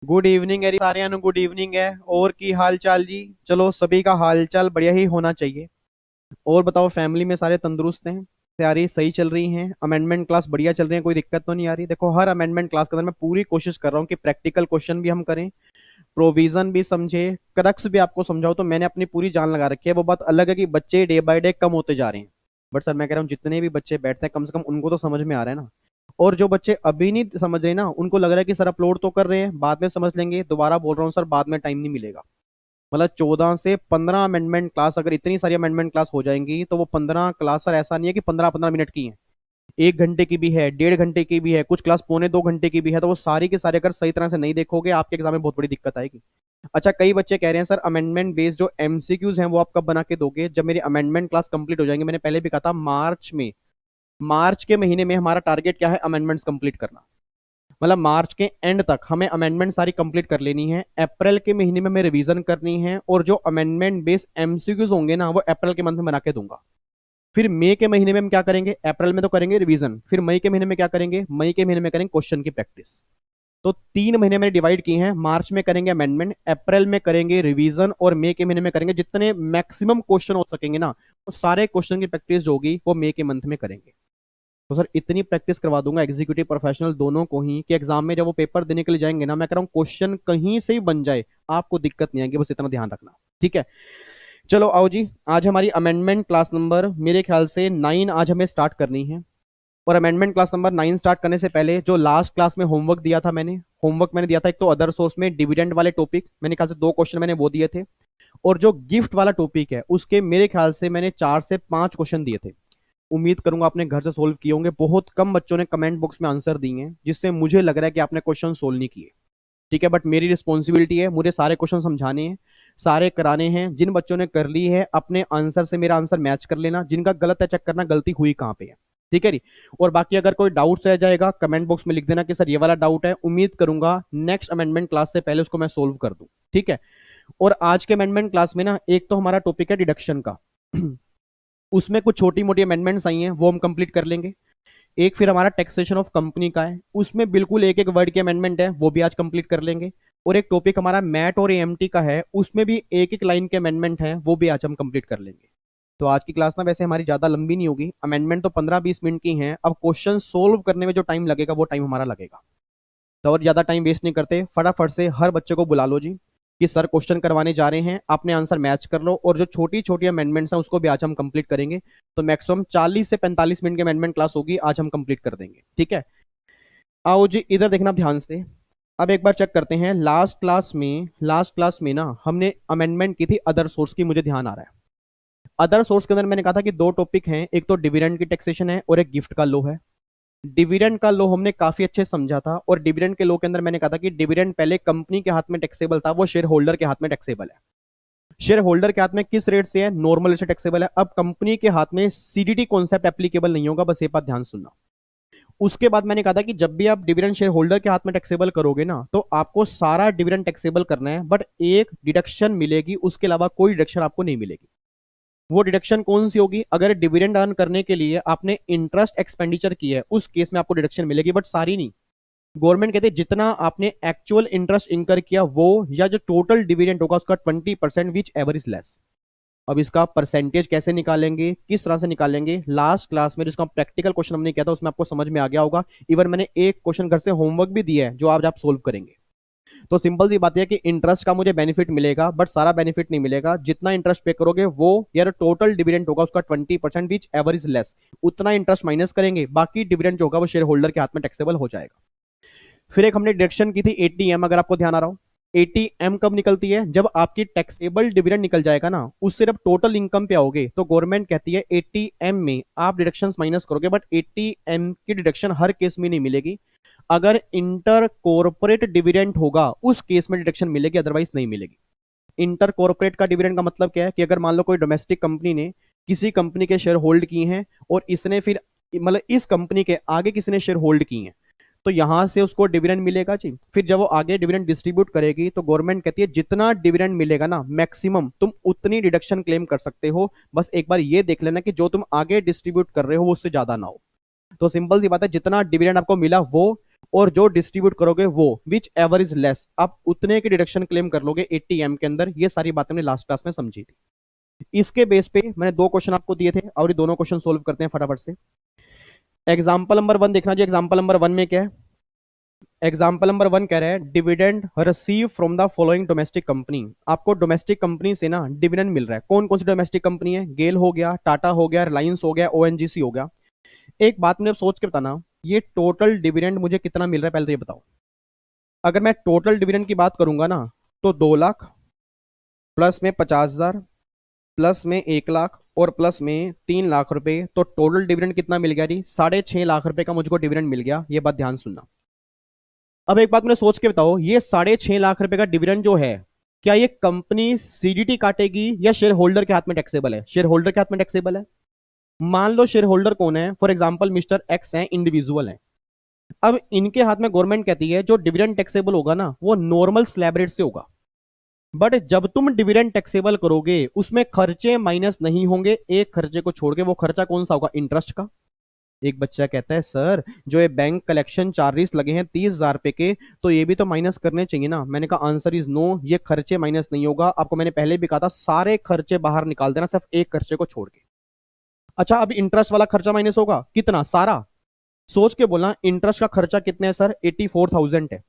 Good evening है साਰਿਆਂ ਨੂੰ good evening है। और की हाल चाल जी? चलो सभी का हाल चाल बढ़िया ही होना चाहिए। और बताओ फैमिली में सारे तंदुरुस्त हैं? तैयारी सही चल रही है? अमेंडमेंट क्लास बढ़िया चल रही है? कोई दिक्कत तो नहीं आ रही? देखो हर अमेंडमेंट क्लास के अंदर मैं पूरी कोशिश कर रहा हूँ कि प्रैक्टिकल क्वेश्चन भी हम करें, प्रोविजन भी समझे, क्रक्स भी आपको समझाओ। तो मैंने अपनी पूरी जान लगा रखी है। वो बात अलग है कि बच्चे डे बाय डे कम होते जा रहे हैं, बट सर मैं कह रहा हूँ जितने भी बच्चे बैठते हैं कम से कम उनको तो समझ में आ रहा है ना। और जो बच्चे अभी नहीं समझ रहे ना, उनको लग रहा है कि सर अपलोड तो कर रहे हैं, बाद में समझ लेंगे। दोबारा बोल रहा हूँ सर, बाद में टाइम नहीं मिलेगा। मतलब 14 से 15 अमेंडमेंट क्लास, अगर इतनी सारी अमेंडमेंट क्लास हो जाएंगी तो वो 15 क्लास सर ऐसा नहीं है कि 15-15 मिनट की है। 1 घंटे की भी है, 1.5 घंटे की भी है, कुछ क्लास पौने 2 घंटे की भी है। तो वो सारी के सारे अगर सही तरह से नहीं देखोगे, आपके एग्जाम में बहुत बड़ी दिक्कत आएगी। अच्छा, कई बच्चे कह रहे हैं सर अमेंडमेंट बेस्ड जो एमसीक्यूज हैं वो आप कब बना के दोगे? जब मेरी अमेंडमेंट क्लास कंप्लीट हो जाएंगे। मैंने पहले भी कहा था मार्च में, मार्च के महीने में हमारा टारगेट क्या है? अमेंडमेंट्स कंप्लीट करना। मतलब मार्च के एंड तक हमें अमेंडमेंट सारी कंप्लीट कर लेनी है। अप्रैल के महीने में हमें रिवीजन करनी है, और जो अमेंडमेंट बेस्ड एमसीक्यूज होंगे ना वो अप्रैल के मंथ में बना के दूंगा। फिर मई के महीने में हम क्या करेंगे? अप्रैल में तो करेंगे रिवीजन, फिर मई के महीने में क्या करेंगे? मई के महीने में करेंगे क्वेश्चन की प्रैक्टिस। तो 3 महीने मैंने डिवाइड की हैं। मार्च में करेंगे अमेंडमेंट, अप्रैल में करेंगे रिवीजन, और मई के महीने में करेंगे जितने मैक्सिमम क्वेश्चन हो सकेंगे ना, वो सारे क्वेश्चन की प्रैक्टिस जो होगी वो मई के मंथ में करेंगे। तो सर इतनी प्रैक्टिस करवा दूंगा एग्जीक्यूटिव प्रोफेशनल दोनों को ही कि एग्जाम में जब वो पेपर देने के लिए जाएंगे ना, मैं कह रहा हूँ क्वेश्चन कहीं से ही बन जाए, आपको दिक्कत नहीं आएगी। बस इतना ध्यान रखना, ठीक है? चलो आओ जी, आज हमारी अमेंडमेंट क्लास नंबर मेरे ख्याल से 9 आज हमें स्टार्ट करनी है। और अमेंडमेंट क्लास नंबर 9 स्टार्ट करने से पहले जो लास्ट क्लास में होमवर्क दिया था मैंने, होमवर्क मैंने दिया था एक तो अदर सोर्स में डिविडेंड वाले टॉपिक, मैंने ख्याल से 2 क्वेश्चन मैंने वो दिए थे। और जो गिफ्ट वाला टॉपिक है उसके मेरे ख्याल से मैंने 4 से 5 क्वेश्चन दिए थे। उम्मीद करूंगा आपने घर से सोल्व किए होंगे। बहुत कम बच्चों ने कमेंट बॉक्स में आंसर दिए हैं, जिससे मुझे लग रहा है कि आपने क्वेश्चन सोल्व नहीं किए। ठीक है, बट मेरी रिस्पॉन्सिबिलिटी है, मुझे सारे क्वेश्चन समझाने हैं, सारे कराने हैं। जिन बच्चों ने कर ली है अपने आंसर से मेरा आंसर मैच कर लेना, जिनका गलत है चेक करना गलती हुई कहाँ पे है। ठीक है जी। और बाकी अगर कोई डाउट रह जाएगा कमेंट बॉक्स में लिख देना कि सर ये वाला डाउट है। उम्मीद करूंगा नेक्स्ट अमेंडमेंट क्लास से पहले उसको मैं सोल्व कर दूं। ठीक है। और आज के अमेंडमेंट क्लास में ना एक तो हमारा टॉपिक है डिडक्शन का। उसमें कुछ छोटी मोटी अमेंडमेंट्स आई हैं, वो हम कंप्लीट कर लेंगे। एक फिर हमारा टैक्सेशन ऑफ कंपनी का है, उसमें बिल्कुल एक एक वर्ड की अमेंडमेंट है, वो भी आज कंप्लीट कर लेंगे। और एक टॉपिक हमारा मैट और एएमटी का है, उसमें भी एक एक लाइन के अमेंडमेंट है, वो भी आज हम कंप्लीट कर लेंगे। तो आज की क्लास ना वैसे हमारी ज्यादा लंबी नहीं होगी, अमेंडमेंट तो 15-20 मिनट की हैं। अब क्वेश्चन सोल्व करने में जो टाइम लगेगा वो टाइम हमारा लगेगा। तो और ज्यादा टाइम वेस्ट नहीं करते, फटाफट से हर बच्चे को बुला लो जी कि सर क्वेश्चन करवाने जा रहे हैं, अपने आंसर मैच कर लो। और जो छोटी छोटी अमेंडमेंट्स हैं उसको भी आज हम कंप्लीट करेंगे। तो मैक्सिमम 40 से 45 मिनट की अमेंडमेंट क्लास होगी, आज हम कंप्लीट कर देंगे। ठीक है, आओ जी इधर देखना ध्यान से। अब एक बार चेक करते हैं, लास्ट क्लास में ना हमने अमेंडमेंट की थी अदर सोर्स की, मुझे ध्यान आ रहा है। अदर सोर्स के अंदर मैंने कहा था कि 2 टॉपिक हैं, एक तो डिविडेंड की टैक्सेशन है और एक गिफ्ट का लो है। डिविडेंड का लो हमने काफी अच्छे से समझा था, और डिविडेंड के लो के अंदर मैंने कहा था कि डिविडेंड पहले कंपनी के हाथ में टैक्सेबल था, वो शेयर होल्डर के हाथ में टैक्सेबल है। शेयर होल्डर के हाथ में किस रेट से है? नॉर्मल रेट से टैक्सेबल है। अब कंपनी के हाथ में सीडीटी कॉन्सेप्ट एप्लीकेबल नहीं होगा, बस ये बात ध्यान सुनना। उसके बाद मैंने कहा था कि जब भी आप डिविडेंड शेयर होल्डर के हाथ में टैक्सेबल करोगे ना, तो आपको सारा डिविडेंड टैक्सेबल करना है, बट एक डिडक्शन मिलेगी, उसके अलावा कोई डिडक्शन आपको नहीं मिलेगी। वो डिडक्शन कौन सी होगी? अगर डिविडेंड अर्न करने के लिए आपने इंटरेस्ट एक्सपेंडिचर की है, उस केस में आपको डिडक्शन मिलेगी, बट सारी नहीं। गवर्नमेंट कहते हैं जितना आपने एक्चुअल इंटरेस्ट इंकर किया वो, या जो टोटल डिविडेंड होगा उसका 20% विच एवर इज लेस। अब इसका परसेंटेज कैसे निकालेंगे, किस तरह से निकालेंगे, लास्ट क्लास में जिसका प्रैक्टिकल क्वेश्चन हमने किया था उसमें आपको समझ में आ गया होगा। इवन मैंने एक क्वेश्चन घर से होमवर्क भी दिया है जो आज आप सोल्व करेंगे। तो सिंपल सी बात है कि इंटरेस्ट का मुझे बेनिफिट मिलेगा, बट सारा बेनिफिट नहीं मिलेगा। जितना इंटरेस्ट पे करोगे वो यार टोटल डिविडेंड होगा उसका 20% विच एवर इज लेस, उतना इंटरेस्ट माइनस करेंगे, बाकी डिविडेंड जो होगा वो शेयर होल्डर के हाथ में टैक्सेबल हो जाएगा। फिर एक हमने डिडक्शन की थी 80M, अगर आपको ध्यान आ रहा हो। 80M कब निकलती है? जब आपकी टैक्सेबल डिविडेंड निकल जाएगा ना, उससे जब टोटल इनकम पे आओगे तो गवर्नमेंट कहती है 80M में आप डिडक्शन माइनस करोगे, बट 80M की डिडक्शन हर केस में नहीं मिलेगी। अगर इंटर कॉर्पोरेट डिविडेंड होगा उस केस में डिडक्शन मिलेगी, अदरवाइज नहीं मिलेगी। इंटर कॉर्पोरेट का डिविडेंड का मतलब क्या है कि अगर मान लो कोई डोमेस्टिक कंपनी ने किसी कंपनी के शेयर होल्ड किए हैं, और इसने फिर मतलब इस कंपनी के आगे किसी ने शेयर होल्ड किए हैं, तो यहां से उसको डिविडेंड मिलेगा जी। फिर जब वो आगे डिविडेंड डिस्ट्रीब्यूट करेगी तो गवर्नमेंट कहती है जितना डिविडेंड मिलेगा ना मैक्सिमम तुम उतनी डिडक्शन क्लेम कर सकते हो। बस एक बार ये देख लेना कि जो तुम आगे डिस्ट्रीब्यूट कर रहे हो वो उससे ज्यादा ना हो। तो सिंपल सी बात है, जितना डिविडेंड आपको मिला वो और जो डिस्ट्रीब्यूट करोगे वो विच एवर इज लेस, आप उतने की डिडक्शन क्लेम कर लोगे 80M के अंदर। ये सारी बातें हमने लास्ट क्लास में समझी थी। इसके बेस पे मैंने दो क्वेश्चन आपको दिए थे और ये दोनों क्वेश्चन सोल्व करते हैं फटाफट से। एग्जाम्पल नंबर 1 देखना जी। एग्जाम्पल नंबर 1 में क्या है? एग्जाम्पल नंबर 1 कह रहा है dividend receive from the following domestic company. आपको डोमेस्टिक कंपनी से ना डिविडेंड मिल रहा है। कौन कौन सी डोमेस्टिक कंपनी है? गेल हो गया, टाटा हो गया, रिलायंस हो गया, ओएनजीसी हो गया। एक बात मुझे सोच के बताना, ये टोटल डिविडेंड मुझे कितना मिल रहा है पहले तो ये बताओ। अगर मैं टोटल डिविडेंड की बात करूंगा ना तो 2 लाख प्लस में 50,000 प्लस में 1 लाख और प्लस में 3 लाख रुपए, तो टोटल डिविडेंड कितना मिल गया जी? 6.5 लाख रुपए का मुझको डिविडेंड मिल गया। ये बात ध्यान सुनना। अब एक बात मुझे सोच के बताओ, ये 6.5 लाख रुपए का डिविडेंड जो है, क्या ये कंपनी सीडीटी काटेगी या शेयर होल्डर के हाथ में टैक्सेबल है? शेयर होल्डर के हाथ में टैक्सेबल है। मान लो शेयर होल्डर कौन है? फॉर एग्जाम्पल मिस्टर एक्स है, इंडिविजुअल है। अब इनके हाथ में गवर्नमेंट कहती है जो डिविडेंड टैक्सेबल होगा ना वो नॉर्मल स्लैब रेट से होगा। बट जब तुम डिविडेंड टैक्सेबल करोगे उसमें खर्चे माइनस नहीं होंगे। एक खर्चे को छोड़ के, वो खर्चा कौन सा होगा? इंटरेस्ट का। एक बच्चा कहता है सर जो ये बैंक कलेक्शन चार्जेस लगे हैं 30,000 रुपए के, तो ये भी तो माइनस करने चाहिए ना। मैंने कहा आंसर इज नो, ये खर्चे माइनस नहीं होगा। आपको मैंने पहले भी कहा था सारे खर्चे बाहर निकाल देना, सिर्फ एक खर्चे को छोड़ के। अच्छा, अब इंटरेस्ट वाला खर्चा माइनस होगा कितना? सारा। सोच के बोलना इंटरेस्ट का खर्चा कितने है सर? 84,000 है।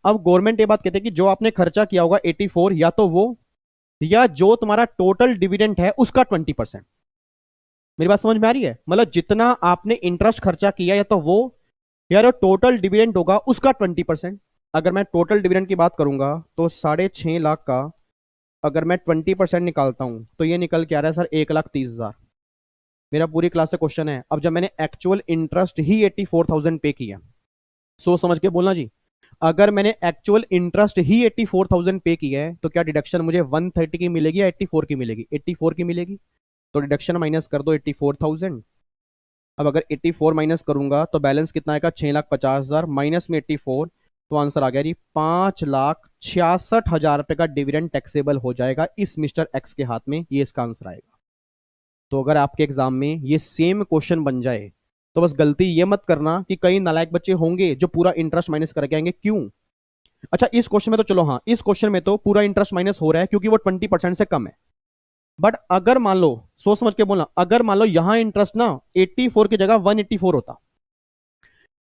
अब गवर्नमेंट ये बात कहते हैं कि जो आपने खर्चा किया होगा 84, या तो वो या जो तुम्हारा टोटल डिविडेंड है उसका 20%। मेरी बात समझ में आ रही है? मतलब जितना आपने इंटरेस्ट खर्चा किया या तो वो या टोटल डिविडेंड होगा उसका 20%। अगर मैं टोटल डिविडेंड की बात करूंगा तो 6.5 लाख का अगर मैं 20% निकालता हूं तो ये निकल के आ रहा है सर 1,30,000। मेरा पूरी क्लास से क्वेश्चन है। अब जब मैंने एक्चुअल इंटरेस्ट ही 84,000 पे किया, सोच समझ के बोलना जी, अगर मैंने एक्चुअल इंटरेस्ट ही 84,000 पे किया है तो क्या डिडक्शन मुझे 130 की मिलेगी या 84 की मिलेगी? 84 की मिलेगी। तो डिडक्शन माइनस कर दो 84,000। अब अगर 84 माइनस करूंगा तो बैलेंस कितना आएगा? 6,50,000 माइनस में 84, तो आंसर आ गया जी 5,66,000 रुपए का डिविडेंड टैक्सेबल हो जाएगा इस मिस्टर एक्स के हाथ में। ये इसका आंसर आएगा। तो अगर आपके एग्जाम में ये सेम क्वेश्चन बन जाए तो बस गलती ये मत करना कि कई नालायक बच्चे होंगे जो पूरा इंटरेस्ट माइनस करके आएंगे। क्यों? अच्छा, इस क्वेश्चन में तो चलो, हाँ इस क्वेश्चन में तो पूरा इंटरेस्ट माइनस हो रहा है क्योंकि वो 20% से कम है। बट अगर मान लो, सोच समझ के बोलना, अगर मान लो यहां इंटरेस्ट ना 84 की जगह 184 होता,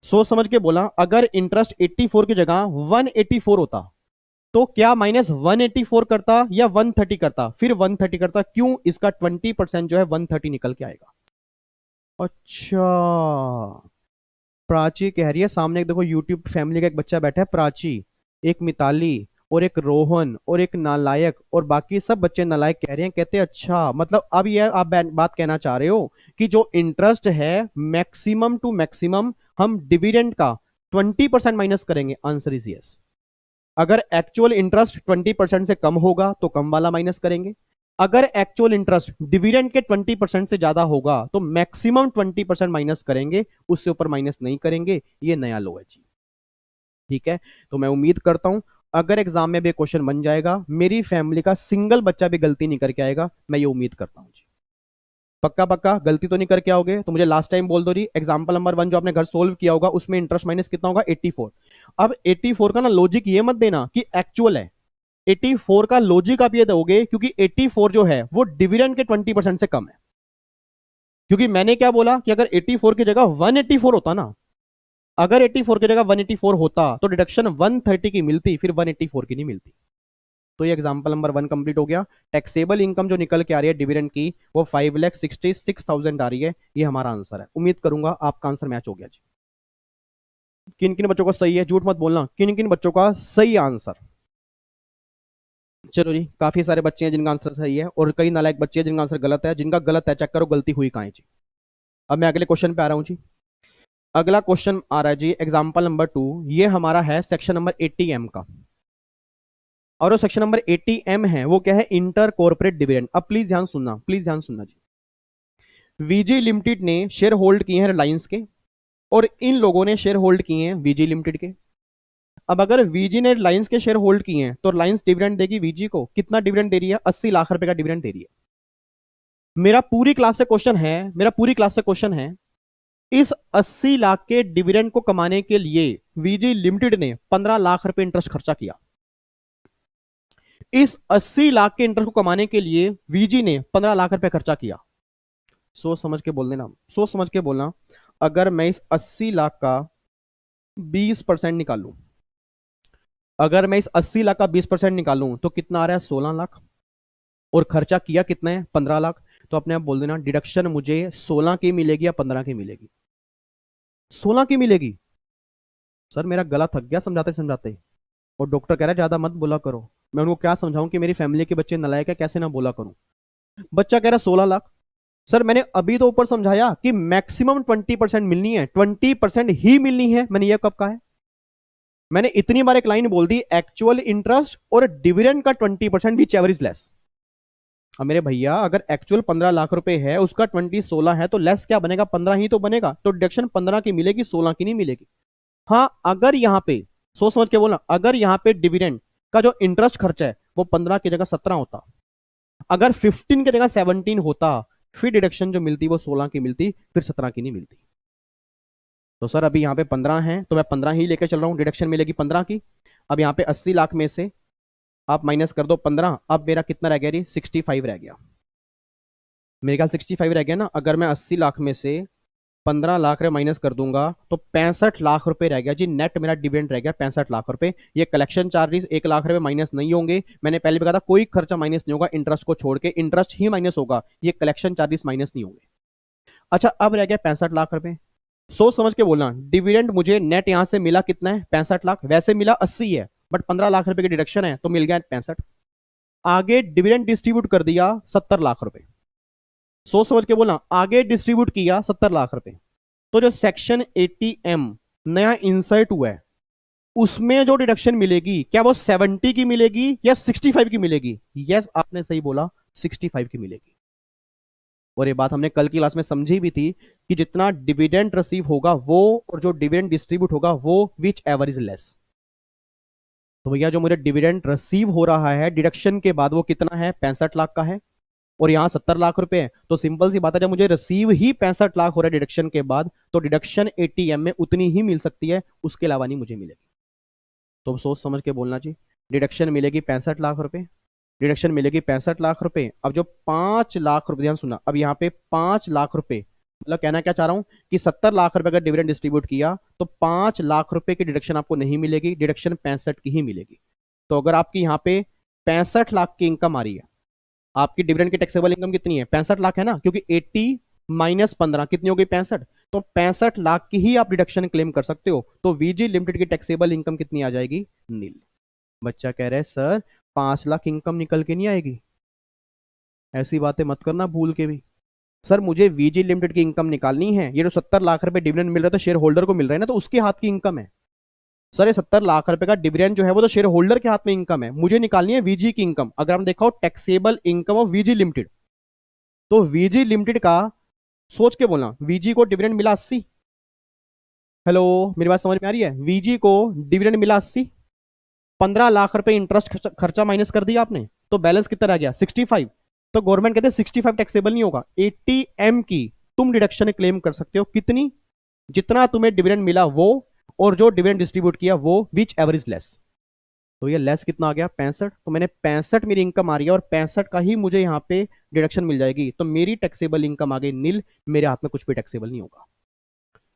सोच समझ के बोला, अगर इंटरेस्ट 84 की जगह 184 होता तो क्या माइनस 184 करता या 130 करता? फिर 130 करता। क्यों? इसका 20% जो है 130 निकल के आएगा। अच्छा, प्राची कह रही है सामने एक देखो यूट्यूब फैमिली का एक बच्चा बैठा है, प्राची, एक मिताली और एक रोहन और एक नालायक, और बाकी सब बच्चे नालायक कह रहे हैं। कहते हैं अच्छा मतलब अब ये आप बात कहना चाह रहे हो कि जो इंटरेस्ट है मैक्सिमम टू मैक्सिमम हम डिविडेंड का 20% माइनस करेंगे। Answer is yes. अगर एक्चुअल इंटरेस्ट 20% से कम होगा तो कम वाला माइनस करेंगे। अगर एक्चुअल इंटरेस्ट डिविडेंड के 20% से ज्यादा होगा तो मैक्सिमम 20% माइनस करेंगे, उससे ऊपर माइनस नहीं करेंगे। ये नया लो है जी। ठीक है, तो मैं उम्मीद करता हूं अगर एग्जाम में भी क्वेश्चन बन जाएगा मेरी फैमिली का सिंगल बच्चा भी गलती नहीं करके आएगा। मैं ये उम्मीद करता हूं जी। पक्का पक्का गलती तो नहीं करके आओगे? तो मुझे लास्ट टाइम बोल दो रही, एग्जाम्पल नंबर 1 जो आपने घर सोल्व किया होगा उसमें इंटरेस्ट माइनस कितना होगा? 84। अब 84 का ना लॉजिक ये मत देना कि एक्चुअल है। 84 का लॉजिक आप ये दोगे क्योंकि 84 जो है वो डिविडेंड के 20% से कम है। क्योंकि मैंने क्या बोला कि अगर 84 की जगह 184 होता ना, अगर 84 की जगह 184 होता तो डिडक्शन 130 की मिलती, फिर 184 की नहीं मिलती। तो ये एग्जांपल नंबर 1 कंप्लीट हो गया। टैक्सेबल इनकम जो निकल के आ रही है डिविडेंड की वो 5,66,000 आ रही है। ये हमारा आंसर है। उम्मीद करूंगा आपका आंसर मैच हो गया जी। किन किन बच्चों का सही है? झूठ मत बोलना। किन किन बच्चों का सही आंसर? चलो जी, काफी सारे बच्चे हैं जिनका आंसर सही है और कई नालायक बच्चे हैं जिनका आंसर गलत है। जिनका गलत है चेक करो गलती हुई कहां है जी। अब मैं अगले क्वेश्चन पे आ रहा हूं जी। अगला क्वेश्चन आ रहा है जी एग्जांपल नंबर 2। ये हमारा है सेक्शन नंबर 80M का, और वो सेक्शन नंबर 80M है वो क्या है? Inter corporate dividend. अब प्लीज ध्यान सुनना, प्लीज ध्यान सुनना जी। वीजी लिमिटेड ने शेयर होल्ड किए हैं रिलायंस के और इन लोगों ने शेयर होल्ड किए हैं वीजी लिमिटेड के। अब अगर वीजी ने रिलायंस के शेयर होल्ड किए हैं तो रिलायंस डिविडेंड देगी वीजी को। कितना डिविडेंड दे रही है? 80 लाख रुपए का डिविडेंड दे रही है। मेरा पूरी क्लास से क्वेश्चन है इस 80 लाख के डिविडेंड को कमाने के लिए वीजी लिमिटेड ने 15 लाख रुपए इंटरेस्ट खर्चा किया। इस 80 लाख के इंटरेस्ट को कमाने के लिए वीजी ने 15 लाख रुपए खर्चा किया। सोच समझ के बोल देना, सोच समझ के बोलना। अगर मैं इस 80 लाख का 20% निकालूं, अगर मैं इस 80 लाख का 20% निकालूं तो कितना आ रहा है? 16 लाख। और खर्चा किया कितना है? 15 लाख। तो अपने आप बोल देना डिडक्शन मुझे 16 की मिलेगी या 15 की मिलेगी? 16 की मिलेगी। सर मेरा गला थक गया समझाते समझाते, और डॉक्टर कह रहा है ज्यादा मत बोला करो। मैं उनको क्या समझाऊं कि मेरी फैमिली के बच्चे नालायक है, कैसे ना बोला करूं। बच्चा कह रहा है 16 लाख। सर मैंने अभी तो ऊपर समझाया कि मैक्सिमम 20% मिलनी है, 20% ही मिलनी है। मैंने ये कब कहा है? मैंने इतनी बार एक लाइन बोल दी, एक्चुअल इंटरेस्ट और डिविडेंड का 20% विच एवर इज लेस। अब मेरे भैया अगर एक्चुअल 15 लाख रुपए है, उसका 20 16 है, तो लेस क्या बनेगा? 15 ही तो बनेगा। तो डिडक्शन 15 की मिलेगी, 16 की नहीं मिलेगी। हाँ अगर यहां पे सोच समझ के बोलना, अगर यहां पे डिविडेंड का जो इंटरेस्ट खर्चा है वो 15 की जगह 17 होता, अगर 15 की जगह 17 होता, फिर डिडक्शन जो मिलती वो 16 की मिलती, फिर 17 की नहीं मिलती। तो सर अभी यहाँ पे 15 है तो मैं 15 ही लेके चल रहा हूँ, डिडक्शन मिलेगी 15 की। अब यहाँ पे 80 लाख में से आप माइनस कर दो 15, अब मेरा कितना रह गया? 65 रह गया। मेरे ख्याल 65 रह गया ना। अगर मैं 80 लाख में से 15 लाख रुपए माइनस कर दूंगा तो 65 लाख रुपए रह गया जी। नेट मेरा डिविडेंड रह गया 65 लाख रुपए। ये कलेक्शन चार्जेस 1 लाख रुपए माइनस नहीं होंगे। मैंने पहले भी कहा था कोई खर्चा माइनस नहीं होगा, इंटरेस्ट को छोड़ के इंटरेस्ट ही माइनस होगा, ये कलेक्शन चार्जेस माइनस नहीं होंगे। अच्छा अब रह गया 65 लाख रुपए। सोच समझ के बोलना, डिविडेंड मुझे नेट यहां से मिला कितना है? 65 लाख। वैसे मिला 80 है, बट 15 लाख रुपए की डिडक्शन है तो मिल गया 65। आगे डिविडेंड डिस्ट्रीब्यूट कर दिया 70 लाख रुपए। सोच समझ के बोलना, आगे डिस्ट्रीब्यूट किया 70 लाख रुपए। तो जो सेक्शन 80M नया इंसर्ट हुआ है, उसमें जो डिडक्शन मिलेगी क्या वो 70 की मिलेगी या 65 की मिलेगी? यस आपने सही बोला, 65 की मिलेगी। और ये बात हमने कल की क्लास में समझी भी थी कि जितना डिविडेंड रिसीव होगा वो, और जो डिविडेंड डिस्ट्रीब्यूट होगा वो, विच एवर इज लेस। तो भैया जो मुझे डिविडेंड रिसीव हो रहा है डिडक्शन के बाद वो कितना है? 65 लाख का है। और यहाँ 70 लाख रुपए है, तो सिंपल सी बात है जब मुझे रिसीव ही 65 लाख हो रहा है डिडक्शन के बाद, तो डिडक्शन 80M में उतनी ही मिल सकती है, उसके अलावा नहीं मुझे मिलेगी। तो सोच समझ के बोलना चाहिए। डिडक्शन मिलेगी 65 लाख रुपए, डिडक्शन मिलेगी 65 लाख रुपए। अब जो 5 लाख रुपए, ध्यान सुना, अब यहाँ पे 5 लाख रुपए, मतलब कहना क्या चाह रहा हूं कि 70 लाख रुपए का डिविडेंड डिस्ट्रीब्यूट किया तो 5 लाख रुपए की डिडक्शन आपको नहीं मिलेगी, डिडक्शन 65 की ही मिलेगी। तो अगर आपकी यहाँ पे 65 लाख की इनकम आ रही है, आपकी डिविडेंड की टैक्सेबल इनकम कितनी है? 65 लाख है ना, क्योंकि 80 माइनस 15 कितनी हो गई? 65। तो 65 लाख की ही आप डिडक्शन क्लेम कर सकते हो। तो वीजी लिमिटेड की टैक्सेबल इनकम कितनी आ जाएगी? नील। बच्चा कह रहा है सर 5 लाख इनकम निकल के नहीं आएगी, ऐसी बातें मत करना भूल के भी। सर मुझे वीजी लिमिटेड की इनकम निकालनी है, ये जो 70 लाख रुपए डिविडेंड मिल रहा है तो शेयर होल्डर को मिल रहा है ना, तो उसके हाथ की इनकम है। सर ये 70 लाख रुपए का डिविडेंड जो है वो तो शेयर होल्डर के हाथ में इनकम है, मुझे निकालनी है वीजी की इनकम। अगर हम देखा हो taxable income of VG limited, तो वीजी लिमिटेड का, सोच के बोलना, वीजी को डिविडेंड मिला 80। हेलो मेरी बात समझ में आ रही है? वीजी को डिविडेंड मिला 80, 15 लाख रुपए इंटरेस्ट खर्चा माइनस कर दिया आपने, तो बैलेंस कितना रह गया? 65। तो गवर्नमेंट कहते हैं 65 टैक्सेबल नहीं होगा, 80M की तुम डिडक्शन क्लेम कर सकते हो। कितनी? जितना तुम्हें डिविडेंड मिला वो, और जो डिविडेंड डिस्ट्रीब्यूट किया वो, विच एवरेज लेस। तो ये लेस कितना आ गया? 65। तो मैंने 65 मेरी इनकम आ रही है और 65 का ही मुझे यहाँ पे डिडक्शन मिल जाएगी, तो मेरी टैक्सेबल इनकम आ गई नील, मेरे हाथ में कुछ भी टैक्सेबल नहीं होगा।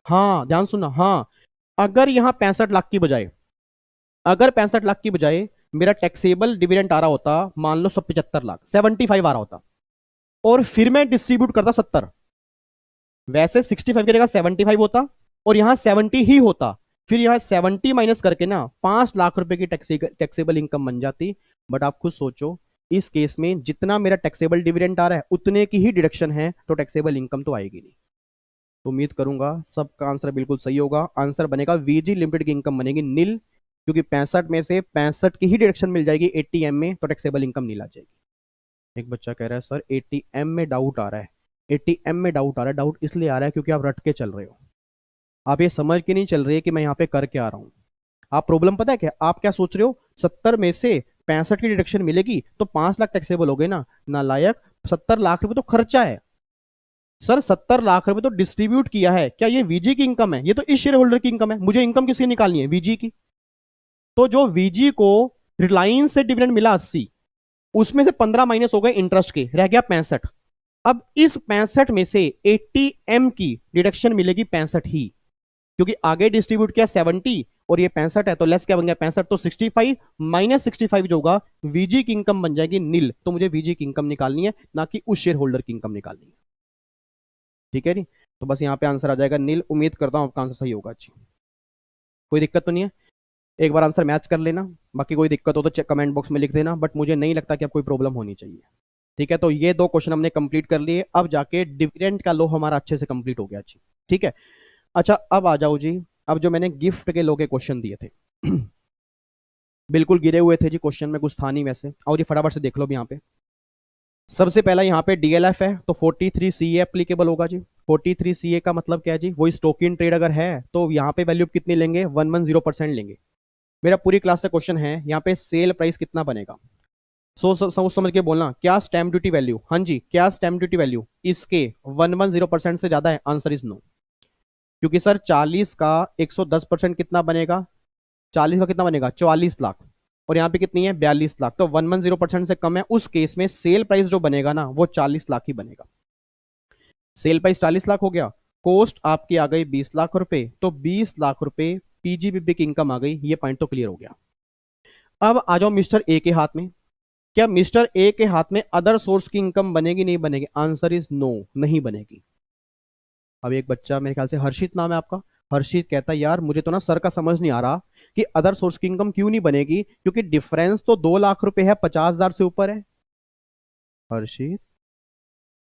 हाँ ध्यान सुनना, हाँ अगर यहाँ 65 लाख की बजाय, अगर 65 लाख की बजाय मेरा टैक्सेबल डिविडेंड आ रहा होता, मान लो सब 75 लाख, 75 आ रहा होता, और फिर मैं डिस्ट्रीब्यूट करता 70, वैसे 65 की जगह 75 होता और यहां 70 ही होता, फिर यहां 70 माइनस करके ना 5 लाख रुपए की टैक्सेबल इनकम बन जाती। बट आप खुद सोचो, इस केस में जितना मेरा टैक्सेबल डिविडेंड आ रहा है उतने की ही डिडक्शन है, तो टैक्सेबल इनकम तो आएगी नहीं। तो उम्मीद करूंगा सबका आंसर बिल्कुल सही होगा। आंसर बनेगा वीजी लिमिटेड की इनकम बनेगी नील, क्योंकि 65 में से 65 की ही डिडक्शन मिल जाएगी 80M में, तो टैक्सेबल इनकम नील आ जाएगी। एक बच्चा कह रहा है सर 80M में डाउट आ रहा है। 80M में डाउट आ रहा है, डाउट इसलिए आ रहा है क्योंकि आप रट के चल रहे हो, आप ये समझ के नहीं चल रहे कि मैं यहाँ पे कर क्या आ रहा हूँ। आप प्रॉब्लम पता है क्या? आप क्या सोच रहे हो, 70 में से 65 की डिडक्शन मिलेगी तो 5 लाख टैक्सेबल हो गए ना। नालायक, 70 लाख रुपए तो खर्चा है, सर 70 लाख रुपए तो डिस्ट्रीब्यूट किया है, क्या ये वीजी की इनकम है? ये तो इस शेयर होल्डर की इनकम है, मुझे इनकम किसकी निकालनी है? वीजी की। तो जो वीजी को रिलायंस से डिविडेंड मिला 80, उसमें से 15 माइनस हो गए इंटरेस्ट के, रह गया 65। अब इस 65 में से 80 की डिडक्शन मिलेगी 65 ही, क्योंकि आगे डिस्ट्रीब्यूट किया 70 और ये 65 है, तो लेस क्या बन गया 65, तो 65 माइनस 65 जो होगा वीजी की इनकम बन जाएगी नील। तो मुझे वीजी की इनकम निकालनी है, ना कि उस शेयर होल्डर की इनकम निकालनी है। ठीक है जी, तो बस यहाँ पे आंसर आ जाएगा नील। उम्मीद करता हूँ आपका आंसर सही होगा। अच्छी, कोई दिक्कत तो नहीं है? एक बार आंसर मैच कर लेना, बाकी कोई दिक्कत हो तो कमेंट बॉक्स में लिख देना, बट मुझे नहीं लगता कि अब कोई प्रॉब्लम होनी चाहिए। ठीक है, तो ये 2 क्वेश्चन हमने कंप्लीट कर लिए। अब जाके डिविडेंड का लो हमारा अच्छे से कंप्लीट हो गया। अच्छी, ठीक है। अच्छा, अब आ जाओ जी, अब जो मैंने गिफ्ट के लो के क्वेश्चन दिए थे बिल्कुल गिरे हुए थे जी क्वेश्चन में, कुछ था नहीं वैसे। आओ जी फटाफट से देख लो भी यहाँ पे। सबसे पहला यहाँ पे डीएलएफ है, तो 43 सीए एप्लीकेबल होगा जी। 43 सीए का मतलब क्या है जी? वही स्टॉक इन ट्रेड अगर है तो यहाँ पे वैल्यू कितनी लेंगे? 110% लेंगे। मेरा पूरी क्लास से क्वेश्चन है, यहाँ पे सेल प्राइस कितना बनेगा? सोच समझ के बोलना, क्या स्टैम्प ड्यूटी वैल्यू, हाँ जी क्या स्टैम्प ड्यूटी वैल्यू इसके 110% से ज्यादा है? Answer is no. क्योंकि सर 40 का 110% कितना बनेगा? 40 का कितना बनेगा? 44 लाख। और यहाँ पे कितनी है? 42 लाख। तो 110% से कम है, उस केस में सेल प्राइस जो बनेगा ना वो 40 लाख ही बनेगा। सेल प्राइस 40 लाख हो गया, कॉस्ट आपकी आ गई 20 लाख रुपए, तो 20 लाख रुपए पीजीबीपी की इनकम आ गई। ये पॉइंट तो क्लियर हो गया। अब आ जाओ मिस्टर ए के हाथ में। क्या मिस्टर ए के हाथ में अदर सोर्स की इनकम बनेगी नहीं बनेगी? आंसर इज नो, नहीं बनेगी। अब एक बच्चा, मेरे ख्याल से हर्षित नाम है आपका, हर्षित कहता है यार मुझे तो ना सर का समझ नहीं आ रहा कि अदर सोर्स की इनकम क्यों नहीं बनेगी, क्योंकि डिफरेंस तो 2 लाख रुपए है, 50,000 से ऊपर है। हर्षित,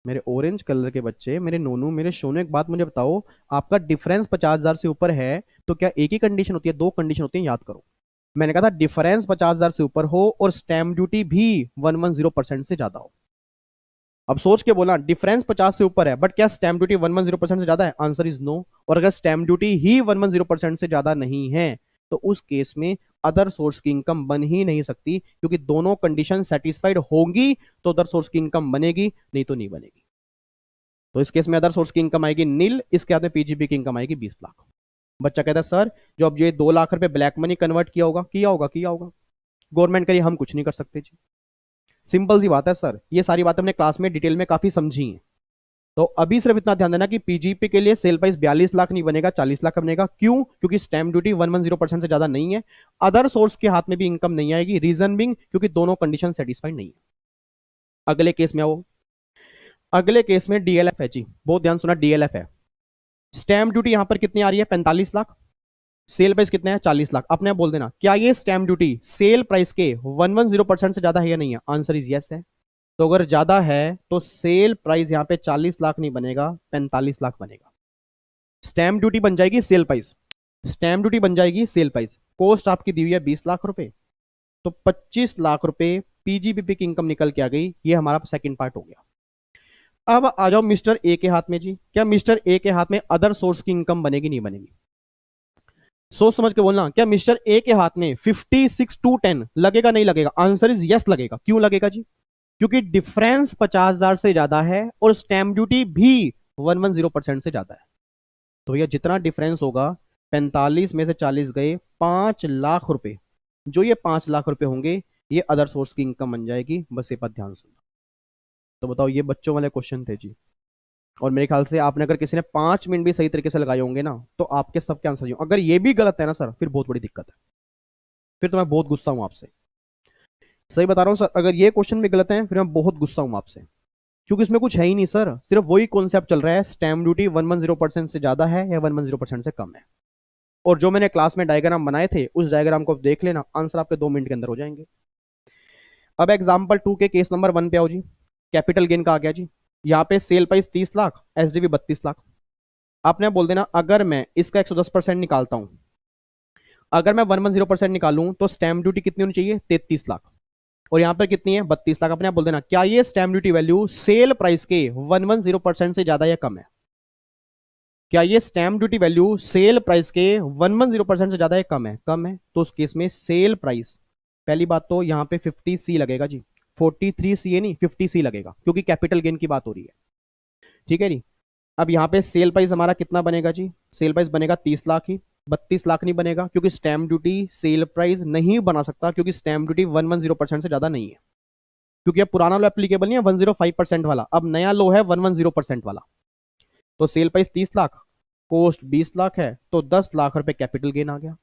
मेरे ऑरेंज कलर के बच्चे, मेरे नोनू, मेरे सोनू, एक बात मुझे बताओ, आपका डिफरेंस 50,000 से ऊपर है तो क्या एक ही कंडीशन होती है? 2 कंडीशन होती है, याद करो। मैंने कहा था डिफरेंस 50,000 से ऊपर हो और स्टैम्प ड्यूटी भी 110% से ज्यादा हो। अब सोच के बोला, डिफरेंस 50 से ऊपर है बट क्या स्टैम्प ड्यूटी 110% से ज्यादा है? Answer is no. और अगर स्टैम्प ड्यूटी ही 110% से ज्यादा नहीं है तो उस केस में अदर सोर्स की इनकम बन ही नहीं सकती, क्योंकि दोनों कंडीशन सेटिस्फाइड होंगी तो अदर सोर्स की इनकम बनेगी, नहीं तो नहीं बनेगी। तो इस केस में अदर सोर्स की इनकम आएगी नील, इसके बाद में पीजीबी की इनकम आएगी 20 लाख। बच्चा कहता है सर जो अब ये 2 लाख रुपए ब्लैक मनी कन्वर्ट किया होगा, किया होगा गवर्नमेंट करिए, हम कुछ नहीं कर सकते जी। सिंपल सी बात है सर, ये सारी बातें हमने क्लास में डिटेल में काफी समझी हैं। तो अभी सिर्फ इतना ध्यान देना कि पीजीपी के लिए सेल प्राइस 42 लाख नहीं बनेगा, 40 लाख का बनेगा। क्यों? क्योंकि स्टैम्प ड्यूटी 110% से ज्यादा नहीं है, अदर सोर्स के हाथ में भी इनकम नहीं आएगी। रीजन बिंग क्योंकि दोनों कंडीशन सेटिस्फाइड नहीं है। अगले केस में आओ। अगले केस में डीएलएफ है जी, बहुत ध्यान सुना, डीएलएफ है। स्टैम्प ड्यूटी यहां पर कितनी आ रही है? 45 लाख। सेल प्राइस कितना है? 40 लाख। अपने आप बोल देना, क्या ये स्टैम्प ड्यूटी सेल प्राइस के 110% से ज्यादा है या नहीं है? आंसर इज यस है। तो अगर ज्यादा है तो सेल प्राइस यहां पे 40 लाख नहीं बनेगा, 45 लाख बनेगा। स्टैम्प ड्यूटी बन जाएगी सेल प्राइस, स्टैम्प ड्यूटी बन जाएगी सेल प्राइस। कॉस्ट आपकी दी हुई है 20 लाख रुपए, तो 25 लाख रुपए पीजीबीपी की इनकम निकल के आ गई। ये हमारा सेकंड पार्ट हो गया। अब आ जाओ मिस्टर ए के हाथ में जी। क्या मिस्टर ए के हाथ में अदर सोर्स की इनकम बनेगी नहीं बनेगी? सोच समझ के बोलना, क्या मिस्टर ए के हाथ में 56,210 लगेगा नहीं लगेगा? आंसर इज यस लगेगा। क्यों लगेगा जी? क्योंकि डिफरेंस 50,000 से ज्यादा है और स्टैम्प ड्यूटी भी 110% से ज्यादा है। तो भैया जितना डिफरेंस होगा, 45 में से 40 गए, 5 लाख रुपए, जो ये 5 लाख रुपए होंगे ये अदर सोर्स की इनकम बन जाएगी। बस ये बात ध्यान सुनना। तो बताओ, ये बच्चों वाले क्वेश्चन थे जी, और मेरे ख्याल से आपने अगर किसी ने 5 मिनट भी सही तरीके से लगाए होंगे ना तो आपके सबके आंसर होंगे। अगर ये भी गलत है ना सर, फिर बहुत बड़ी दिक्कत है, फिर तो मैं बहुत गुस्सा हूं आपसे। सही बता रहा हूं सर, अगर ये क्वेश्चन भी गलत है फिर मैं बहुत गुस्सा हूं आपसे, क्योंकि इसमें कुछ है ही नहीं सर। सिर्फ वही कॉन्सेप्ट चल रहा है, स्टैम्प ड्यूटी 110% से ज्यादा है या 110% से कम है। और जो मैंने क्लास में डायग्राम बनाए थे उस डायग्राम को देख लेना, आंसर आपके 2 मिनट के अंदर हो जाएंगे। अब एग्जाम्पल 2 के केस नंबर 1 पे आओ जी। कैपिटल गेन का आ गया जी। यहाँ पे sale price 30 lakh, SDV 32 lakh. आपने बोल देना अगर मैं इसका 110% निकालता हूं, अगर मैं 110% निकालूं तो स्टैम्प ड्यूटी कितनी होनी चाहिए? 33 लाख। और यहां पर कितनी है? 32 लाख। अपने आप बोल देना, क्या ये stamp duty value cell price के 110% से ज्यादा या कम है? क्या ये stamp duty value cell price के 110% से ज्यादा या कम है? कम है। तो उस केस में सेल प्राइस, पहली बात तो यहां पे 50C लगेगा जी। 43 सी नहीं, 50C लगेगा, क्योंकि कैपिटल गेन की बात हो रही है। ठीक है जी। अब यहाँ पे सेल प्राइस हमारा कितना बनेगा जी? सेल प्राइस बनेगा 30 लाख ही, 32 लाख नहीं बनेगा, क्योंकि स्टैम्प ड्यूटी सेल प्राइस नहीं बना सकता, क्योंकि स्टैम्प ड्यूटी 110% से ज्यादा नहीं है, क्योंकि अब पुराना लो एप्लीकेबल नहीं है 105% वाला, अब नया लो है 110% वाला। तो sale price 30 lakh, cost 20 lakh है, तो 10 लाख रुपए कैपिटल गेन आ गया।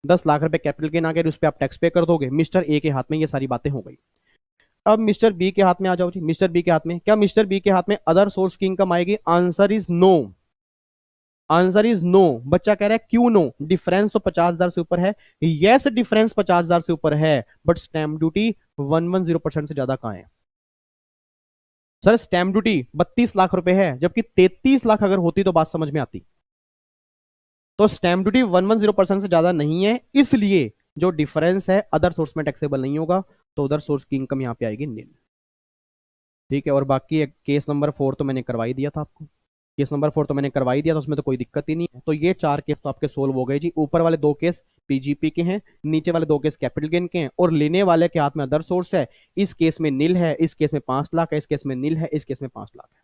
10 लाख रुपए कैपिटल गेन आ गया, उस पर आप टैक्स पे कर दोगे। मिस्टर ए के हाथ में ये सारी बातें हो गई। अब मिस्टर बी के हाथ में आ जाओ जी। मिस्टर बी के हाथ में क्या? मिस्टर बी के हाथ में अदर सोर्स की इनकम आएगी? Answer is no. Answer is no. बच्चा कह रहा है क्यों नो? डिफरेंस तो 50,000 से ऊपर है। यस, डिफरेंस 50,000 से ऊपर है, बट स्टैम्प ड्यूटी 110% से ज्यादा कहां है? सर स्टैम्प ड्यूटी 32 लाख रुपए है, जबकि 33 लाख अगर होती तो बात समझ में आती। तो स्टैम्प ड्यूटी 110% से ज्यादा नहीं है, इसलिए जो डिफरेंस है अदर सोर्स में टैक्सेबल नहीं होगा, तो अदर सोर्स की इनकम यहां पे आएगी नील। ठीक है, और बाकी केस नंबर 4 तो मैंने करवाई दिया था आपको। केस नंबर 4 तो मैंने करवाई दिया था, उसमें तो कोई दिक्कत ही नहीं है। तो ये 4 केस तो आपके सोल्व हो गए जी। ऊपर वाले 2 केस पीजीपी के हैं, नीचे वाले 2 केस कैपिटल गेन के हैं, और लेने वाले के हाथ में अदर सोर्स है। इस केस में नील है, इस केस में 5 लाख है, इस केस में नील है, इस केस में 5 लाख है,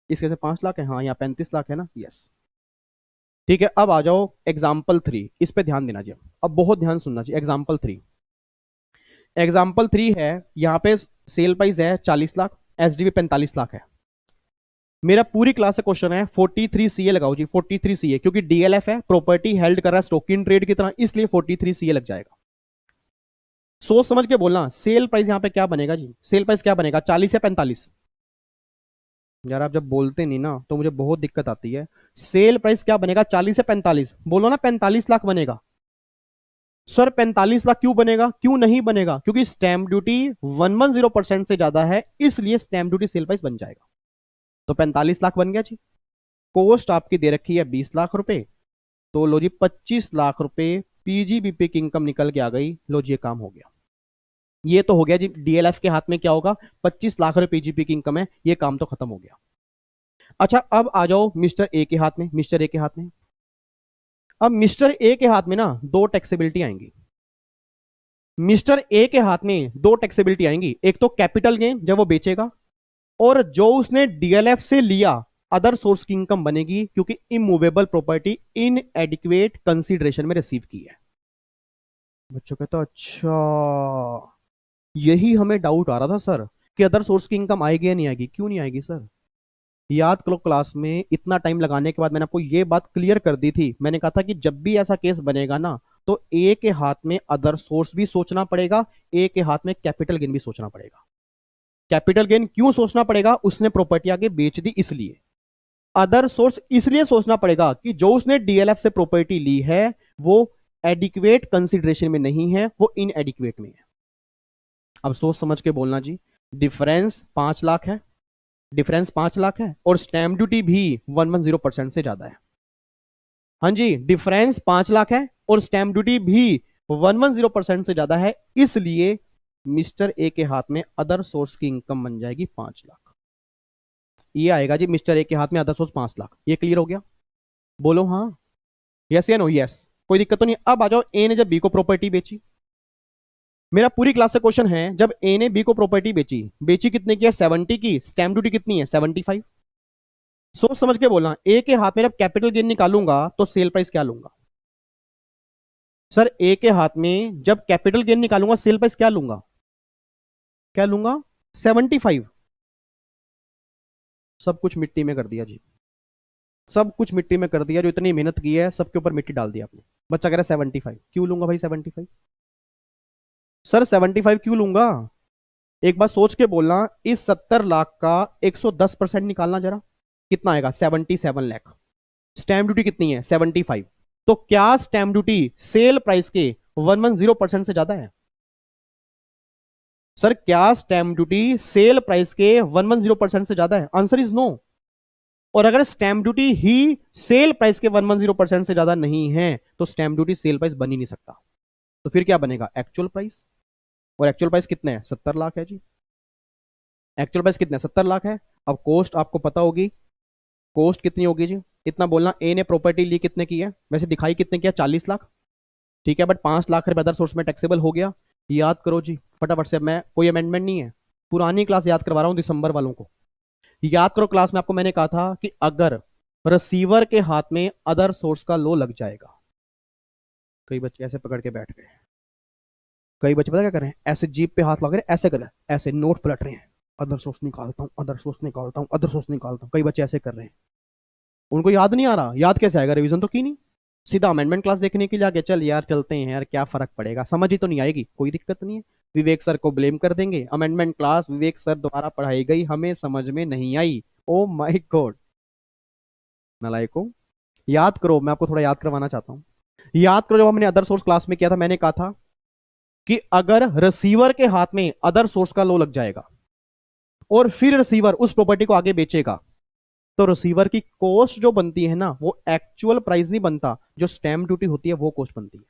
इस केस में 5 लाख है। हाँ, यहाँ 35 लाख है ना, यस। ठीक है, अब आ जाओ एग्जाम्पल 3। इस पे ध्यान देना जी, अब बहुत ध्यान सुनना चाहिए। एग्जाम्पल 3, एग्जाम्पल 3 है, यहाँ पे सेल प्राइस है 40 लाख, एसडीवी 45 लाख है। मेरा पूरी क्लास का क्वेश्चन है 43 सीए लगाओ जी, 43 सीए, क्योंकि डीएलएफ है, प्रॉपर्टी हेल्ड कर रहा है स्टॉक इन ट्रेड की तरह, इसलिए 43 सीए लग जाएगा। सोच समझ के बोलना। सेल प्राइस यहां पे क्या बनेगा जी? सेल प्राइस क्या बनेगा, 40 या 45? यार आप जब बोलते नहीं ना तो मुझे बहुत दिक्कत आती है। सेल प्राइस क्या बनेगा, 40 से 45? बोलो ना 45 लाख बनेगा। सर 45 लाख क्यों बनेगा? क्यों नहीं बनेगा? क्योंकि स्टैंप ड्यूटी 110% से ज्यादा है, इसलिए स्टैंप ड्यूटी सेल प्राइस बन जाएगा। तो 45 लाख बन गया जी। कॉस्ट आपकी दे रखी है 20 लाख रुपए, तो लो जी 25 लाख रुपए पीजीबीपी की इनकम निकल के आ गई। लो जी ये काम हो गया। ये तो हो गया जी। डीएलएफ के हाथ में क्या होगा, 25 लाख रुपए पीजीपी की इनकम है, ये काम तो खत्म हो गया। अच्छा, अब आ जाओ मिस्टर ए के हाथ में। मिस्टर ए के हाथ में, अब मिस्टर ए के हाथ में ना 2 टैक्सेबिलिटी आएंगी। मिस्टर ए के हाथ में 2 टैक्सेबिलिटी आएंगी। एक तो कैपिटल गेन जब वो बेचेगा, और जो उसने डीएलएफ से लिया अदर सोर्स की इनकम बनेगी, क्योंकि immovable property in adequate consideration में रिसीव की है। बच्चों कहते अच्छा, यही हमें डाउट आ रहा था सर कि अदर सोर्स की इनकम आएगी या नहीं आएगी। क्यों नहीं आएगी सर? याद करो, क्लास में इतना टाइम लगाने के बाद मैंने आपको ये बात क्लियर कर दी थी। मैंने कहा था कि जब भी ऐसा केस बनेगा ना, तो ए के हाथ में अदर सोर्स भी सोचना पड़ेगा, ए के हाथ में कैपिटल गेन भी सोचना पड़ेगा। कैपिटल गेन क्यों सोचना पड़ेगा? उसने प्रॉपर्टी आगे बेच दी इसलिए। अदर सोर्स इसलिए सोचना पड़ेगा कि जो उसने डीएलएफ से प्रॉपर्टी ली है वो एडिक्वेट कंसीडरेशन में नहीं है, वो इन एडिक्वेट में है। अब सोच समझ के बोलना जी। डिफरेंस 5 लाख है, डिफरेंस 5 लाख है, और स्टैम्प ड्यूटी भी 110% से ज्यादा है। हाँ जी, डिफरेंस 5 लाख है और स्टैम्प ड्यूटी भी 110% से ज्यादा है, इसलिए मिस्टर ए के हाथ में अदर सोर्स की इनकम बन जाएगी 5 लाख। ये आएगा जी मिस्टर ए के हाथ में अदर सोर्स 5 लाख। ये क्लियर हो गया? बोलो हाँ, यस या नो? यस, कोई दिक्कत तो नहीं। अब आ जाओ, ए ने जब बी को प्रॉपर्टी बेची, मेरा पूरी क्लास से क्वेश्चन है, जब ए ने बी को प्रॉपर्टी बेची, बेची कितने की है? 70 की। स्टैम्प ड्यूटी कितनी है? 75। सोच समझ के बोलना। ए के हाथ में जब कैपिटल गेन निकालूंगा तो सेल प्राइस क्या लूंगा? सर ए के हाथ में जब कैपिटल गेन निकालूंगा सेल प्राइस क्या लूंगा? क्या लूंगा? 75। सब कुछ मिट्टी में कर दिया जी, सब कुछ मिट्टी में कर दिया। जो इतनी मेहनत की है सबके ऊपर मिट्टी डाल दी आपने। बच्चा कह रहा है 75 क्यों लूंगा भाई? 75 सर 75 क्यों लूंगा? एक बार सोच के बोलना। इस 70 लाख का 110% निकालना जरा, कितना आएगा? 77 लाख। स्टैम्प ड्यूटी कितनी है? 75। तो क्या स्टैम्प ड्यूटी सेल प्राइस के 110% से ज्यादा है? सर क्या स्टैम्प ड्यूटी सेल प्राइस के 110% से ज्यादा है? Answer is no. और अगर स्टैम्प ड्यूटी ही सेल प्राइस के 110% से ज्यादा नहीं है तो स्टैम्प ड्यूटी सेल प्राइस बन ही नहीं सकता। तो फिर क्या बनेगा? Actual price. और एक्चुअल प्राइस कितने हैं? 70 लाख है जी। एक्चुअल प्राइस कितने? 70 लाख है। अब कॉस्ट आपको पता होगी, कॉस्ट कितनी होगी जी? इतना बोलना। ए ने प्रॉपर्टी ली कितने की है? वैसे दिखाई कितने की है? 40 लाख। ठीक है, बट 5 लाख रुपए अदर सोर्स में टैक्सेबल हो गया। याद करो जी फटाफट से, मैं कोई अमेंडमेंट नहीं है, पुरानी क्लास याद करवा रहा हूं दिसंबर वालों को। याद करो क्लास में आपको मैंने कहा था कि अगर रिसीवर के हाथ में अदर सोर्स का लो लग जाएगा, कई बच्चे ऐसे पकड़ के बैठ गए, कई बच्चे पता क्या कर रहे हैं, ऐसे जीप पे हाथ लगा रहे हैं, ऐसे कर रहे हैं, ऐसे नोट पलट रहे हैं, अदर सोर्स निकालता हूं, अदर सोर्स निकालता हूं, अदर सोर्स निकालता हूं, कई बच्चे ऐसे कर रहे हैं। उनको याद नहीं आ रहा, याद कैसे आएगा, रिवीजन तो की नहीं, सीधा अमेंडमेंट क्लास देखने के लिए आगे, चल यार चलते हैं यार, क्या फर्क पड़ेगा, समझ ही तो नहीं आएगी, कोई दिक्कत नहीं है, विवेक सर को ब्लेम कर देंगे, अमेंडमेंट क्लास विवेक सर द्वारा पढ़ाई गई, हमें समझ में नहीं आई। ओ माय गॉड, नालायको, याद करो, मैं आपको थोड़ा याद करवाना चाहता हूं। याद करो, जब हमने अदर सोर्स क्लास में किया था, मैंने कहा था कि अगर रिसीवर के हाथ में अदर सोर्स का लो लग जाएगा और फिर रिसीवर उस प्रॉपर्टी को आगे बेचेगा, तो रिसीवर की कॉस्ट जो बनती है ना, वो एक्चुअल प्राइस नहीं बनता, जो स्टैम्प ड्यूटी होती है वो कॉस्ट बनती है।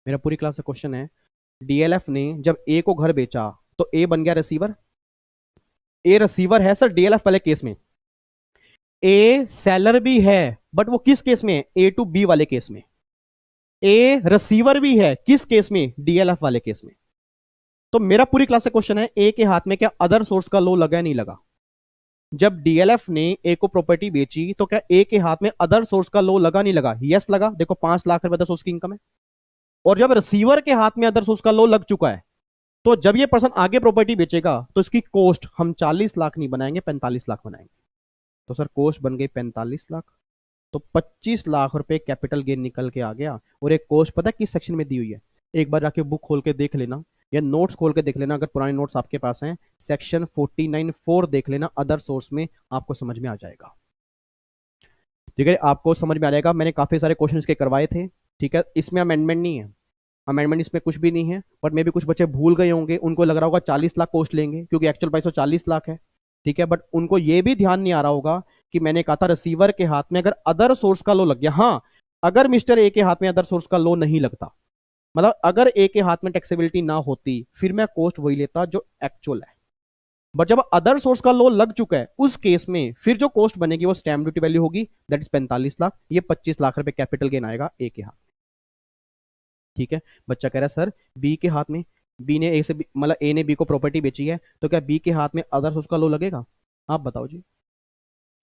मेरा पूरी क्लास का क्वेश्चन है, डीएलएफ ने जब ए को घर बेचा तो ए बन गया रिसीवर, ए रिसीवर है सर डीएलएफ वाले केस में, ए सेलर भी है, बट वो किस केस में, ए टू बी वाले केस में, ए रिसीवर भी है किस केस में, डीएलएफ वाले केस में। तो मेरा पूरी क्लास का क्वेश्चन है, ए के हाथ में क्या अदर सोर्स का लो लगा, नहीं लगा? जब डीएलएफ ने ए को प्रॉपर्टी बेची तो क्या ए के हाथ में अदर सोर्स का लो लगा, नहीं लगा? यस लगा, देखो 5 लाख रुपए अदर सोर्स की इनकम है। और जब रिसीवर के हाथ में अदर सोर्स का लो लग चुका है, तो जब ये पर्सन आगे प्रॉपर्टी बेचेगा तो इसकी कॉस्ट हम 40 लाख नहीं बनाएंगे, 45 लाख बनाएंगे। तो सर कॉस्ट बन गई 45 लाख, तो 25 लाख रुपए कैपिटल गेन निकल के आ गया। और एक कॉस्ट पता है किस सेक्शन में दी हुई है, एक बार जाके बुक खोल के देख लेना या नोट्स खोल के देख लेना, अगर पुराने नोट्स आपके पास हैं, सेक्शन 49(4) देख लेना अदर सोर्स में, आपको समझ में आ जाएगा। ठीक है, आपको समझ में आ जाएगा। मैंने काफी सारे क्वेश्चन इसके करवाए थे, ठीक है, इसमें अमेंडमेंट नहीं है, अमेंडमेंट इसमें कुछ भी नहीं है, बट मे भी कुछ बच्चे भूल गए होंगे, उनको लग रहा होगा 40 लाख कॉस्ट लेंगे क्योंकि एक्चुअल प्राइस तो 40 लाख है, ठीक है, बट उनको ये भी ध्यान नहीं आ रहा होगा कि मैंने कहा था रिसीवर के हाथ में अगर अदर सोर्स का लो लग गया, हाँ, अगर मिस्टर ए के हाथ में अदर सोर्स का लो नहीं लगता, मतलब अगर ए के हाथ में टैक्सेबिलिटी ना होती, फिर मैं कॉस्ट वही लेता जो एक्चुअल है, बट जब अदर सोर्स का लो लग चुका है उस केस में फिर जो कॉस्ट बनेगी वो स्टैम्प ड्यूटी वैल्यू होगी, दैट इज 45 लाख, ये 25 लाख रुपए कैपिटल गेन आएगा ए के हाथ। ठीक है, बच्चा कह रहा है सर बी के हाथ में, बी ने ए से मतलब ए ने बी को प्रॉपर्टी बेची है, तो क्या बी के हाथ में अदर सोर्स का लो लगेगा? आप बताओ जी,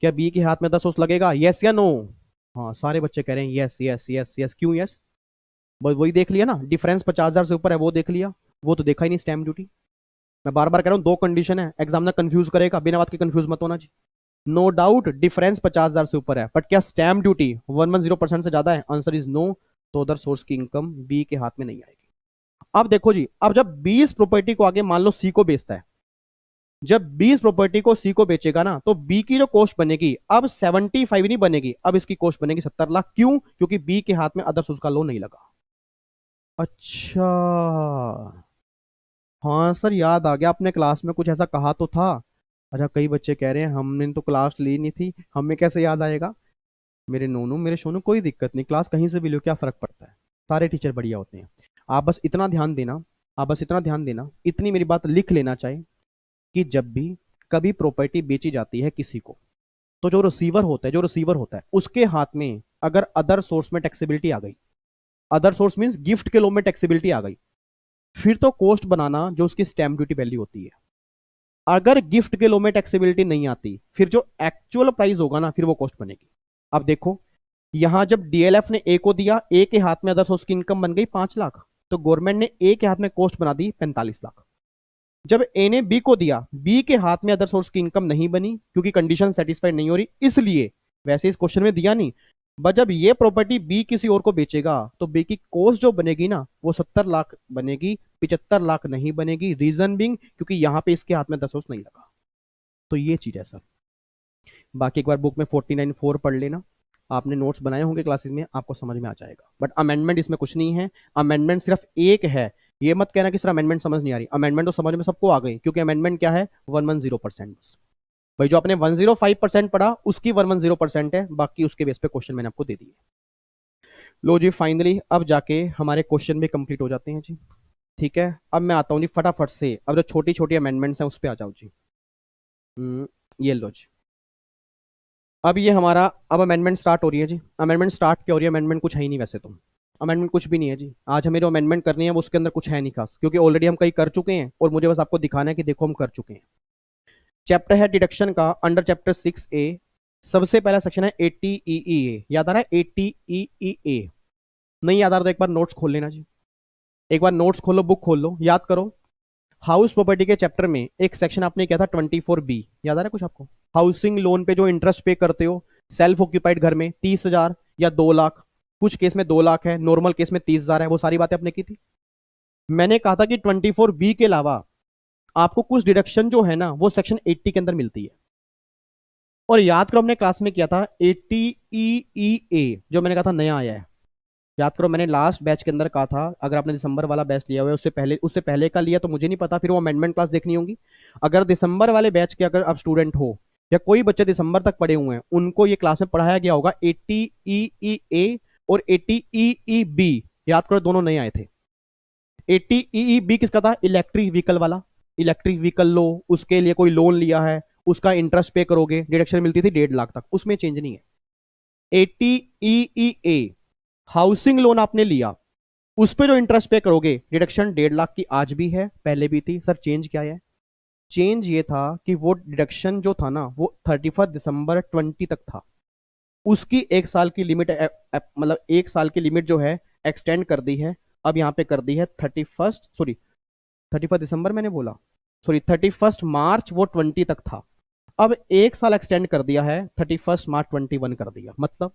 क्या बी के हाथ में अदर सोर्स लगेगा, यस या नो? हाँ, सारे बच्चे कह रहे हैं यस यस यस यस। क्यों यस? बस वही देख लिया ना, डिफरेंस 50,000 से ऊपर है वो देख लिया, वो तो देखा ही नहीं स्टैम्प ड्यूटी। मैं बार बार कह रहा हूँ, दो कंडीशन है, एग्जामिनर कंफ्यूज करेगा, बिना बात के कंफ्यूज मत होना जी। नो डाउट डिफरेंस 50,000 से ऊपर है, बट क्या स्टैम्प ड्यूटी 110% से ज्यादा है? आंसर इज नो, तो अदर सोर्स की इनकम बी के हाथ में नहीं आएगी। अब देखो जी, अब जब 20 प्रॉपर्टी को आगे मान लो सी को बेचता है, जब 20 प्रॉपर्टी को सी को बेचेगा ना, तो बी की जो कॉस्ट बनेगी अब 75 नहीं बनेगी, अब इसकी कॉस्ट बनेगी 70 लाख। क्यों? क्योंकि बी के हाथ में अदर सोर्स का लोन नहीं लगा। अच्छा, हाँ सर याद आ गया, आपने क्लास में कुछ ऐसा कहा तो था। अच्छा, कई बच्चे कह रहे हैं हमने तो क्लास ली नहीं थी, हमें कैसे याद आएगा? मेरे नोनू मेरे सोनू, कोई दिक्कत नहीं, क्लास कहीं से भी लो, क्या फर्क पड़ता है, सारे टीचर बढ़िया होते हैं। आप बस इतना ध्यान देना, आप बस इतना ध्यान देना, इतनी मेरी बात लिख लेना चाहिए कि जब भी कभी प्रॉपर्टी बेची जाती है किसी को, तो जो रिसीवर होता है, जो रिसीवर होता है उसके हाथ में अगर अदर सोर्स में टैक्सेबिलिटी आ गई, अदर सोर्स मींस गिफ्ट के लो में टैक्सेबिलिटी आ गई, फिर तो कॉस्ट बनाना जो उसकी स्टैम्प ड्यूटी वैल्यू होती है। अगर गिफ्ट के लो में टैक्सेबिलिटी नहीं आती, फिर जो एक्चुअल प्राइस होगा ना, फिर वो कॉस्ट बनेगी। अब देखो, यहां जब डीएलएफ ने ए को दिया, ए के हाथ में अदर सोर्स की इनकम बन गई 5 लाख, तो गवर्नमेंट ने ए के हाथ में कॉस्ट बना दी 45 लाख। जब ए ने बी को दिया, बी के हाथ में अदर सोर्स की इनकम नहीं बनी क्योंकि कंडीशन सेटिस्फाइड नहीं हो रही, इसलिए, वैसे इस क्वेश्चन में दिया नहीं, बट जब ये प्रॉपर्टी बी किसी और को बेचेगा तो बी की कॉस्ट जो बनेगी ना, वो 70 लाख बनेगी, 75 लाख नहीं बनेगी। रीजन बिंग क्योंकि यहां पे इसके हाथ में अदर सोर्स नहीं लगा। तो ये चीज है सर। बाकी एक बार बुक में 49(4) पढ़ लेना, आपने नोट्स बनाए होंगे क्लासेस में, आपको समझ में आ जाएगा। बट अमेंडमेंट इसमें कुछ नहीं है, अमेंडमेंट सिर्फ एक है। ये मत कहना कि सर अमेंडमेंट समझ नहीं आ रही, अमेंडमेंट तो समझ में सबको आ गई, क्योंकि अमेंडमेंट क्या है, 110% बस। भाई जो आपने 105% पढ़ा उसकी 110% है, बाकी उसके बेस पे क्वेश्चन मैंने आपको दे दिए। लो जी, फाइनली अब जाके हमारे क्वेश्चन भी कंप्लीट हो जाते हैं जी। ठीक है, अब मैं आता हूँ जी फटाफट से, अब जो छोटी छोटी अमेंडमेंट्स हैं उस पर आ जाओ जी। ये लो जी, अब ये हमारा, अब अमेंडमेंट स्टार्ट हो रही है जी। अमेंडमेंट स्टार्ट क्या हो रही है, अमेंडमेंट कुछ है ही नहीं वैसे तो, अमेंडमेंट कुछ भी नहीं है जी। आज हमें जो अमेंडमेंट करनी है वो उसके अंदर कुछ है नहीं खास, क्योंकि ऑलरेडी हम कई कर चुके हैं और मुझे बस आपको दिखाना है कि देखो हम कर चुके हैं। चैप्टर है डिडक्शन का अंडर चैप्टर 6A। सबसे पहला सेक्शन है 80EEA। याद आ रहा है 80EEA? नहीं याद आ रहा तो एक बार नोट्स खोल लेना जी। एक बार नोट्स खोलो, बुक खोल लो, याद करो। हाउस प्रॉपर्टी के चैप्टर में एक सेक्शन आपने किया था 24B। याद आ रहा है कुछ आपको? हाउसिंग लोन पे जो इंटरेस्ट पे करते हो सेल्फ ऑक्यूपाइड घर में 30,000 या 2 लाख, कुछ केस में 2 लाख है, नॉर्मल केस में 30,000 है, वो सारी बातें आपने की थी। मैंने कहा था कि 24B के अलावा आपको कुछ डिडक्शन जो है ना वो सेक्शन 80 के अंदर मिलती है। और याद करो हमने क्लास में किया था 80EEA, जो मैंने कहा था नया आया है। याद करो मैंने लास्ट बैच के अंदर कहा था, अगर आपने दिसंबर वाला बैच लिया हुआ है उससे पहले का लिया तो मुझे नहीं पता, फिर वो अमेंडमेंट क्लास देखनी होगी। अगर दिसंबर वाले बैच के अगर आप स्टूडेंट हो या कोई बच्चे दिसंबर तक पढ़े हुए हैं, उनको ये क्लास में पढ़ाया गया होगा 80EEA और 80EEB। याद करो दोनों नए आए थे। 80EEB किसका था? इलेक्ट्रिक व्हीकल वाला। इलेक्ट्रिक व्हीकल लो, उसके लिए कोई लोन लिया है, उसका इंटरेस्ट पे करोगे, डिडक्शन मिलती थी 1.5 लाख तक, उसमें चेंज नहीं है। 80EEA हाउसिंग लोन आपने लिया, उस पर जो इंटरेस्ट पे करोगे डिडक्शन 1.5 लाख की आज भी है, पहले भी थी। सर चेंज क्या है? चेंज ये था कि वो डिडक्शन जो था ना वो 31 दिसंबर 20 तक था। उसकी 1 साल की लिमिट, मतलब 1 साल की लिमिट जो है एक्सटेंड कर दी है। अब यहाँ पे कर दी है 31 दिसंबर मैंने बोला, सॉरी 31 मार्च वो 20 तक था। अब 1 साल एक्सटेंड कर दिया है, 31 मार्च 21 कर दिया। मतलब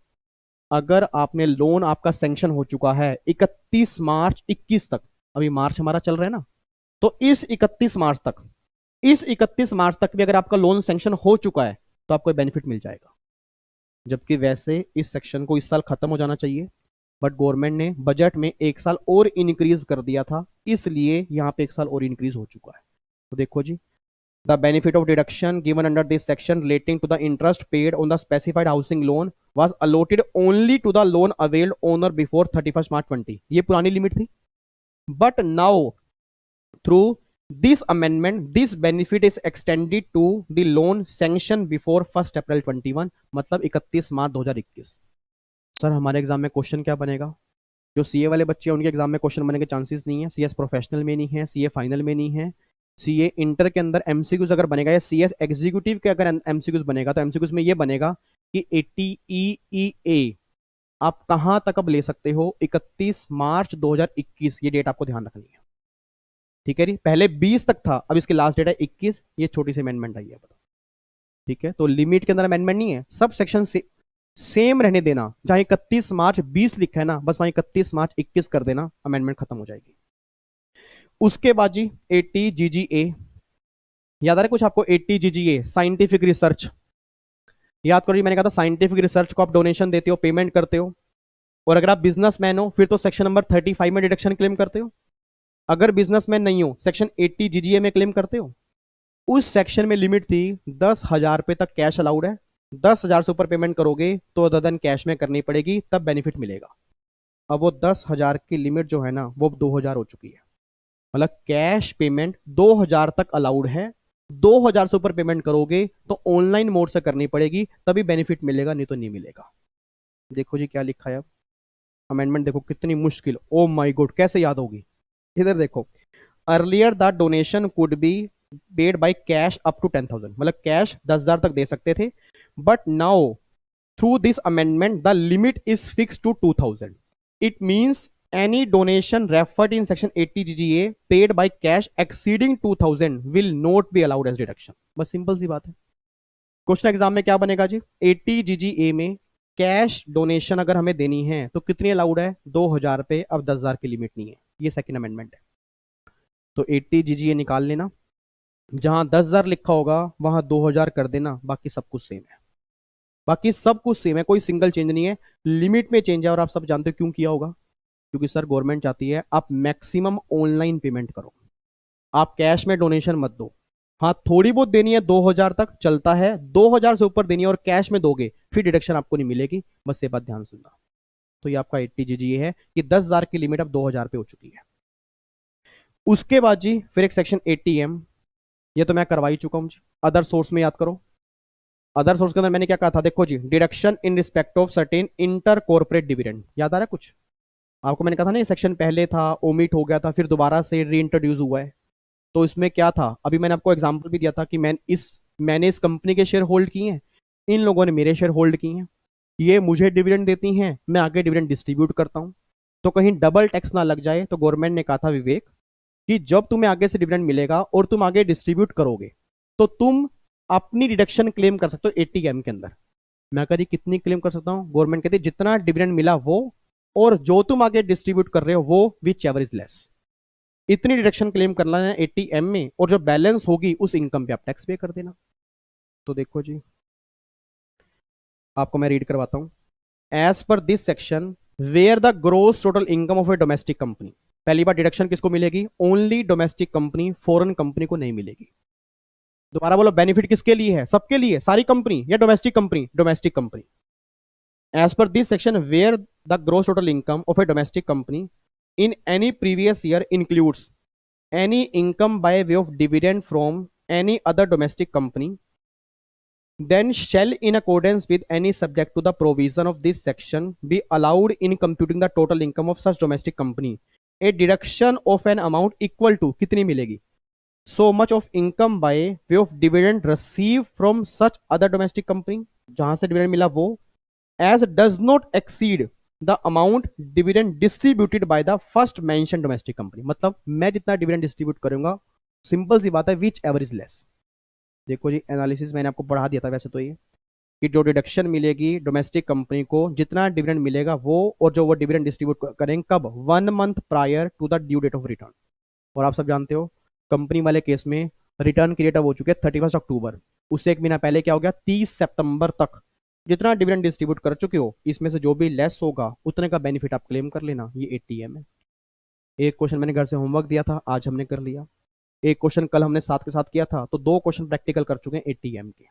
अगर आपने लोन आपका सैंक्शन हो चुका है 31 मार्च 21 तक, अभी मार्च हमारा चल रहा है ना, तो इस 31 मार्च तक भी अगर आपका लोन सैंक्शन हो चुका है तो आपको बेनिफिट मिल जाएगा। जबकि वैसे इस सेक्शन को इस साल खत्म हो जाना चाहिए, बट गवर्नमेंट ने बजट में 1 साल और इंक्रीज कर दिया था, इसलिए यहां पे 1 साल और इंक्रीज हो चुका है। तो देखो जी, the benefit of deduction given under this section relating to the interest paid on the specified housing loan was allotted only to the loan availed owner before 31 March 20। ये पुरानी लिमिट थी, but now through this amendment this benefit is extended to the loan sanction before 1 April 21। मतलब 31 March 2021। Sir हमारे exam में question क्या बनेगा? जो CA वाले बच्चे हैं उनके एग्जाम में क्वेश्चन बनने के चांसेस नहीं है, सीएस प्रोफेशनल में नहीं है, सीए फाइनल में नहीं है। सीए इंटर के अंदर एमसीक्यूज अगर बनेगा या सीएस एग्जीक्यूटिव के अगर एमसीक्यूज बनेगा तो एमसीक्यूज में ये बनेगा कि 80EEA आप कहां तक अब ले सकते हो? 31 मार्च 2021, ये डेट आपको ध्यान रखनी है। ठीक है जी, पहले 20 तक था, अब इसकी लास्ट डेट है 21। ये छोटी सी अमेंडमेंट आई है, बताओ। ठीक है, तो लिमिट के अंदर अमेंडमेंट नहीं है, सब सेक्शन से सेम रहने देना। जहां 31 मार्च 20 लिखा है ना, बस वहां 31 मार्च 21 कर देना, अमेंडमेंट खत्म हो जाएगी। उसके बाद जी 80GGA। याद आ रहा है कुछ आपको? 80GGA scientific research. याद करो, मैंने कहा था साइंटिफिक रिसर्च को आप डोनेशन देते हो, पेमेंट करते हो, और अगर आप बिजनेसमैन हो फिर तो सेक्शन नंबर 35 में डिडक्शन क्लेम करते हो। अगर बिजनेसमैन नहीं हो सेक्शन 80GGA में क्लेम करते हो। उस सेक्शन में लिमिट थी 10,000 रुपए तक कैश अलाउड है, 10,000 से ऊपर पेमेंट करोगे तो अदर देन कैश में करनी पड़ेगी, तब बेनिफिट मिलेगा। अब वो 10,000 की लिमिट जो है ना वो 2,000 हो चुकी है। मतलब कैश पेमेंट 2,000 तक अलाउड है, 2,000 से ऊपर पेमेंट करोगे तो ऑनलाइन मोड से करनी पड़ेगी, तभी बेनिफिट मिलेगा, नहीं तो नहीं मिलेगा। देखो जी क्या लिखा है अब अमेंडमेंट, देखो कितनी मुश्किल, ओ माय गॉड कैसे याद होगी। इधर देखो, earlier the donation could be paid by cash up to 10,000, मतलब कैश 10,000 तक दे सकते थे, but now through this amendment the limit is fix to 2,000। It means any donation referred in section 80GGA paid by cash exceeding 2,000 will not be allowed as deduction। बस simple सी बात है। Question exam में क्या बनेगा जी? 80GGA में cash donation अगर हमें देनी है तो कितनी अलाउड है? 2,000 पे, अब 10,000 की लिमिट नहीं है। ये सेकंड अमेंडमेंट है। तो 80GGA निकाल लेना, जहां 10,000 लिखा होगा वहां 2,000 कर देना, बाकी सब कुछ सेम है। बाकी सब कुछ सेम है, कोई सिंगल चेंज नहीं है, लिमिट में चेंज है। और आप सब जानते हो क्यों किया होगा? क्योंकि सर गवर्नमेंट चाहती है आप मैक्सिमम ऑनलाइन पेमेंट करो, आप कैश में डोनेशन मत दो। हाँ थोड़ी बहुत देनी है 2,000 तक चलता है, 2,000 से ऊपर देनी है और कैश में दोगे फिर डिडक्शन आपको नहीं मिलेगी, बस ये बात ध्यान सुनना। तो ये आपका 80GGA है कि 10,000 की लिमिट अब 2,000 पे हो चुकी है। उसके बाद जी फिर एक सेक्शन 80M, ये तो मैं करवा ही चुका हूं जी। अदर सोर्स में याद करो, अदर सोर्स के अंदर मैंने क्या कहा था? देखो जी, deduction in respect of certain inter corporate dividend. याद आ रहा है कुछ आपको? मैंने कहा था ना ये सेक्शन पहले था, ओमिट हो गया था, फिर दोबारा से री इंट्रोड्यूस हुआ है। तो इसमें क्या था, अभी मैंने आपको एग्जांपल भी दिया था कि मैं इस मैंने इस कंपनी के शेयर होल्ड किए हैं, इन लोगों ने मेरे शेयर होल्ड किए हैं, ये मुझे डिविडेंड देती हैं, मैं आगे डिविडेंड डिस्ट्रीब्यूट करता हूं। तो कहीं डबल टैक्स ना लग जाए, तो गवर्नमेंट ने कहा था विवेक कि जब तुम्हें आगे से डिविडेंड मिलेगा और तुम आगे डिस्ट्रीब्यूट करोगे तो तुम अपनी डिडक्शन क्लेम कर सकते हो 80M के अंदर। मैं कह रही कितनी क्लेम कर सकता हूँ? गवर्नमेंट कहती जितना डिविडेंड मिला वो, और जो तुम आगे डिस्ट्रीब्यूट कर रहे हो वो, विच एवर इज लेस। इतनी डिडक्शन क्लेम करना है 80M में, और जो बैलेंस होगी उस इनकम पे आप टैक्स पे कर देना। तो देखो जी, आपको मैं रीड करवाता हूं। As per this section, where the gross total income of a domestic company, पहली बार डिडक्शन किसको मिलेगी? Only domestic company, foreign company को नहीं मिलेगी। दोबारा बोलो, बेनिफिट किसके लिए है? सबके लिए, सारी कंपनी या domestic company? Domestic company. As per this section, where the gross total income of a domestic company in any previous year includes any income by way of dividend from any other domestic company, then shall in accordance with any subject to the provision of this section be allowed in computing the total income of such domestic company a deduction of an amount equal to, कितनी मिलेगी? So much of income by way of dividend received from such other domestic company, जहां से dividend मिला वो, as does not exceed the amount dividend distributed by the first mention domestic company. मतलब मैं जितना dividend distribute करूंगा, simple सी बात है, विच एवर इज लेस। देखो जी, एनालिसिस मैंने आपको पढ़ा दिया था वैसे तो, ये कि जो डिडक्शन मिलेगी डोमेस्टिक कंपनी को, जितना डिविडेंड मिलेगा वो, और जो वो डिविडेंड डिस्ट्रीब्यूट करेंगे कब? 1 month prior to the due date of return. और आप सब जानते हो कंपनी वाले केस में रिटर्न की डेट अब हो चुकी है 31 अक्टूबर, उससे एक महीना पहले क्या हो गया? 30 सितंबर तक जितना डिविडेंड डिस्ट्रीब्यूट कर चुके हो, इसमें से जो भी लेस होगा उतने का बेनिफिट आप क्लेम कर लेना। ये 80M है। एक क्वेश्चन मैंने घर से होमवर्क दिया था, आज हमने कर लिया। एक क्वेश्चन कल हमने साथ के साथ किया था, तो 2 क्वेश्चन प्रैक्टिकल कर चुके हैं 80M के।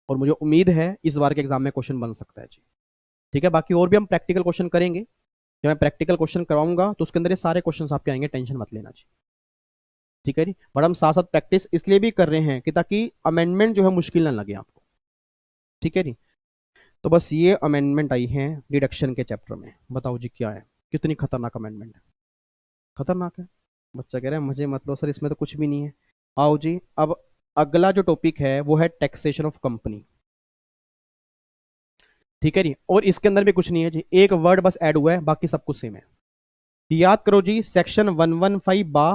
और मुझे उम्मीद है इस बार के एग्जाम में क्वेश्चन बन सकता है जी। ठीक है, बाकी और भी हम प्रैक्टिकल क्वेश्चन करेंगे। जब मैं प्रैक्टिकल क्वेश्चन करवाऊंगा तो उसके अंदर ये सारे क्वेश्चन आपके आएंगे, टेंशन मत लेना जी। ठीक है जी, बट हम साथ साथ प्रैक्टिस इसलिए भी कर रहे हैं कि ताकि अमेंडमेंट जो है मुश्किल ना लगे आपको। ठीक है जी, तो बस ये अमेंडमेंट आई है डिडक्शन के चैप्टर में। बताओ जी क्या है, कितनी खतरनाक अमेंडमेंट है? खतरनाक है। बच्चा कह रहा है मुझे मतलब सर इसमें तो कुछ भी नहीं है। आओ जी, अब अगला जो टॉपिक है वो है टैक्सेशन ऑफ कंपनी। ठीक है जी, और इसके अंदर भी कुछ नहीं है जी, एक वर्ड बस ऐड हुआ है, बाकी सब कुछ सेम है। याद करो जी, सेक्शन 115 बा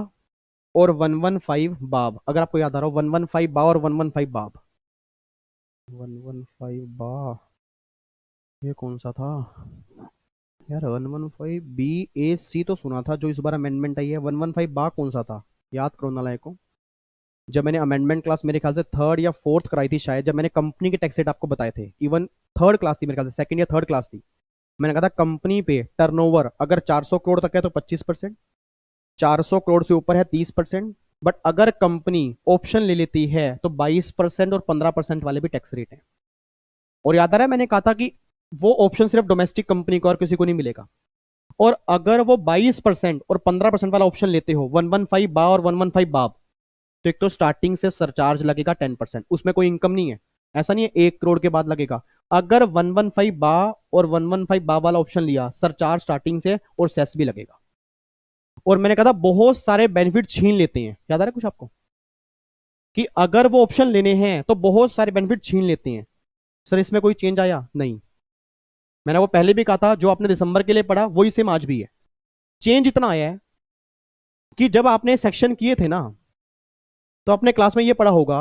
और 115 बाब, अगर आपको याद आ रहा हो 115 बा और 115 बाब। 115 बा, ये कौन सा था यार? 115 BAC तो सुना था जो इस बार अमेंडमेंट आई है। 115 बा कौन सा था? याद करो नालायक को। जब मैंने अमेंडमेंट क्लास मेरे ख्याल से 3rd या 4th कराई थी शायद, जब मैंने कंपनी के टैक्स रेट आपको बताए थे, इवन 3rd क्लास थी मेरे ख्याल से, 2nd या 3rd क्लास थी, मैंने कहा था कंपनी पे टर्नओवर अगर 400 करोड़ तक है तो 25%, 400 करोड़ से ऊपर है 30%, बट अगर कंपनी ऑप्शन ले लेती है तो 22% और 15% वाले भी टैक्स रेट है। और याद आ रहा है मैंने कहा था कि वो ऑप्शन सिर्फ डोमेस्टिक कंपनी को और किसी को नहीं मिलेगा। और अगर वो 22% और 15% वाला ऑप्शन लेते हो 115 बा और 115 बाब, तो एक तो स्टार्टिंग से सरचार्ज लगेगा 10%, उसमें कोई इनकम नहीं है, ऐसा नहीं है 1 करोड़ के बाद लगेगा। अगर 115 बा और 115 बा वाला ऑप्शन लिया, सरचार्ज स्टार्टिंग से और सेस भी लगेगा। और मैंने कहा था बहुत सारे बेनिफिट छीन लेते हैं, याद आ रहा है कुछ आपको? कि अगर वो ऑप्शन लेने हैं तो बहुत सारे बेनिफिट छीन लेते हैं। सर इसमें कोई चेंज आया? नहीं। मैंने वो पहले भी कहा था, जो आपने दिसंबर के लिए पढ़ा वही सेम आज भी है। चेंज इतना आया है कि जब आपने सेक्शन किए थे ना, तो आपने क्लास में ये पढ़ा होगा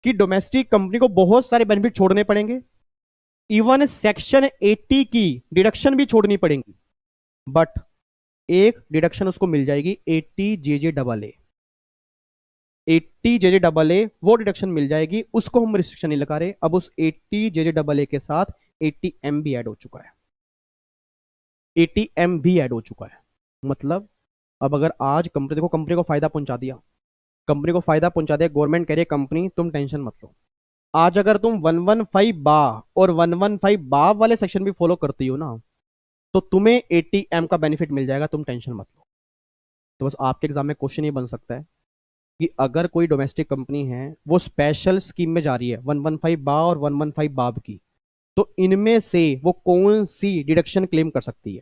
कि डोमेस्टिक कंपनी को बहुत सारे बेनिफिट छोड़ने पड़ेंगे, इवन सेक्शन 80 की डिडक्शन भी छोड़नी पड़ेगी, बट एक डिडक्शन उसको मिल जाएगी 80 JJAA। 80 JJAA वो डिडक्शन मिल जाएगी, उसको हम रिस्ट्रिक्शन नहीं लगा रहे। अब उस 80 JJAA के साथ 80M भी ऐड हो चुका है, 80M भी ऐड हो चुका है। मतलब अब अगर आज कंपनी, देखो कंपनी को फायदा पहुंचा दिया, कंपनी को फायदा पहुंचा दिया, गवर्नमेंट कह रही है कंपनी तुम टेंशन मत लो, आज अगर तुम 115 बा और 115 बा वाले सेक्शन भी फॉलो करती हो ना, तो तुम्हें 80M का बेनिफिट मिल जाएगा, तुम टेंशन मत लो। तो बस आपके एग्जाम में क्वेश्चन ये बन सकता है कि अगर कोई डोमेस्टिक कंपनी है वो स्पेशल स्कीम में जा रही है 115 बा और 115 बाब की, तो इनमें से वो कौन सी डिडक्शन क्लेम कर सकती है?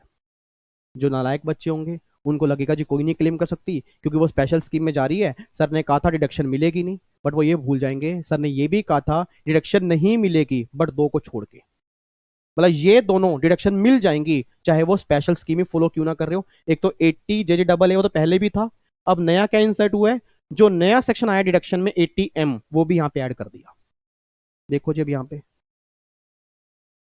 जो नालायक बच्चे होंगे उनको लगेगा जी कोई नहीं क्लेम कर सकती क्योंकि वो स्पेशल स्कीम में जा रही है, सर ने कहा था डिडक्शन मिलेगी नहीं, बट वो ये भूल जाएंगे सर ने ये भी कहा था डिडक्शन नहीं मिलेगी बट दो को छोड़ के, मतलब ये दोनों डिडक्शन मिल जाएंगी चाहे वो स्पेशल स्कीम ही फॉलो क्यों ना कर रहे हो। एक तो 80 जे जे डबल ए वो तो पहले भी था, अब नया क्या इंसर्ट हुआ है, जो नया सेक्शन आया डिडक्शन में 80M वो भी यहाँ पे ऐड कर दिया। देखो जी अब यहाँ पे,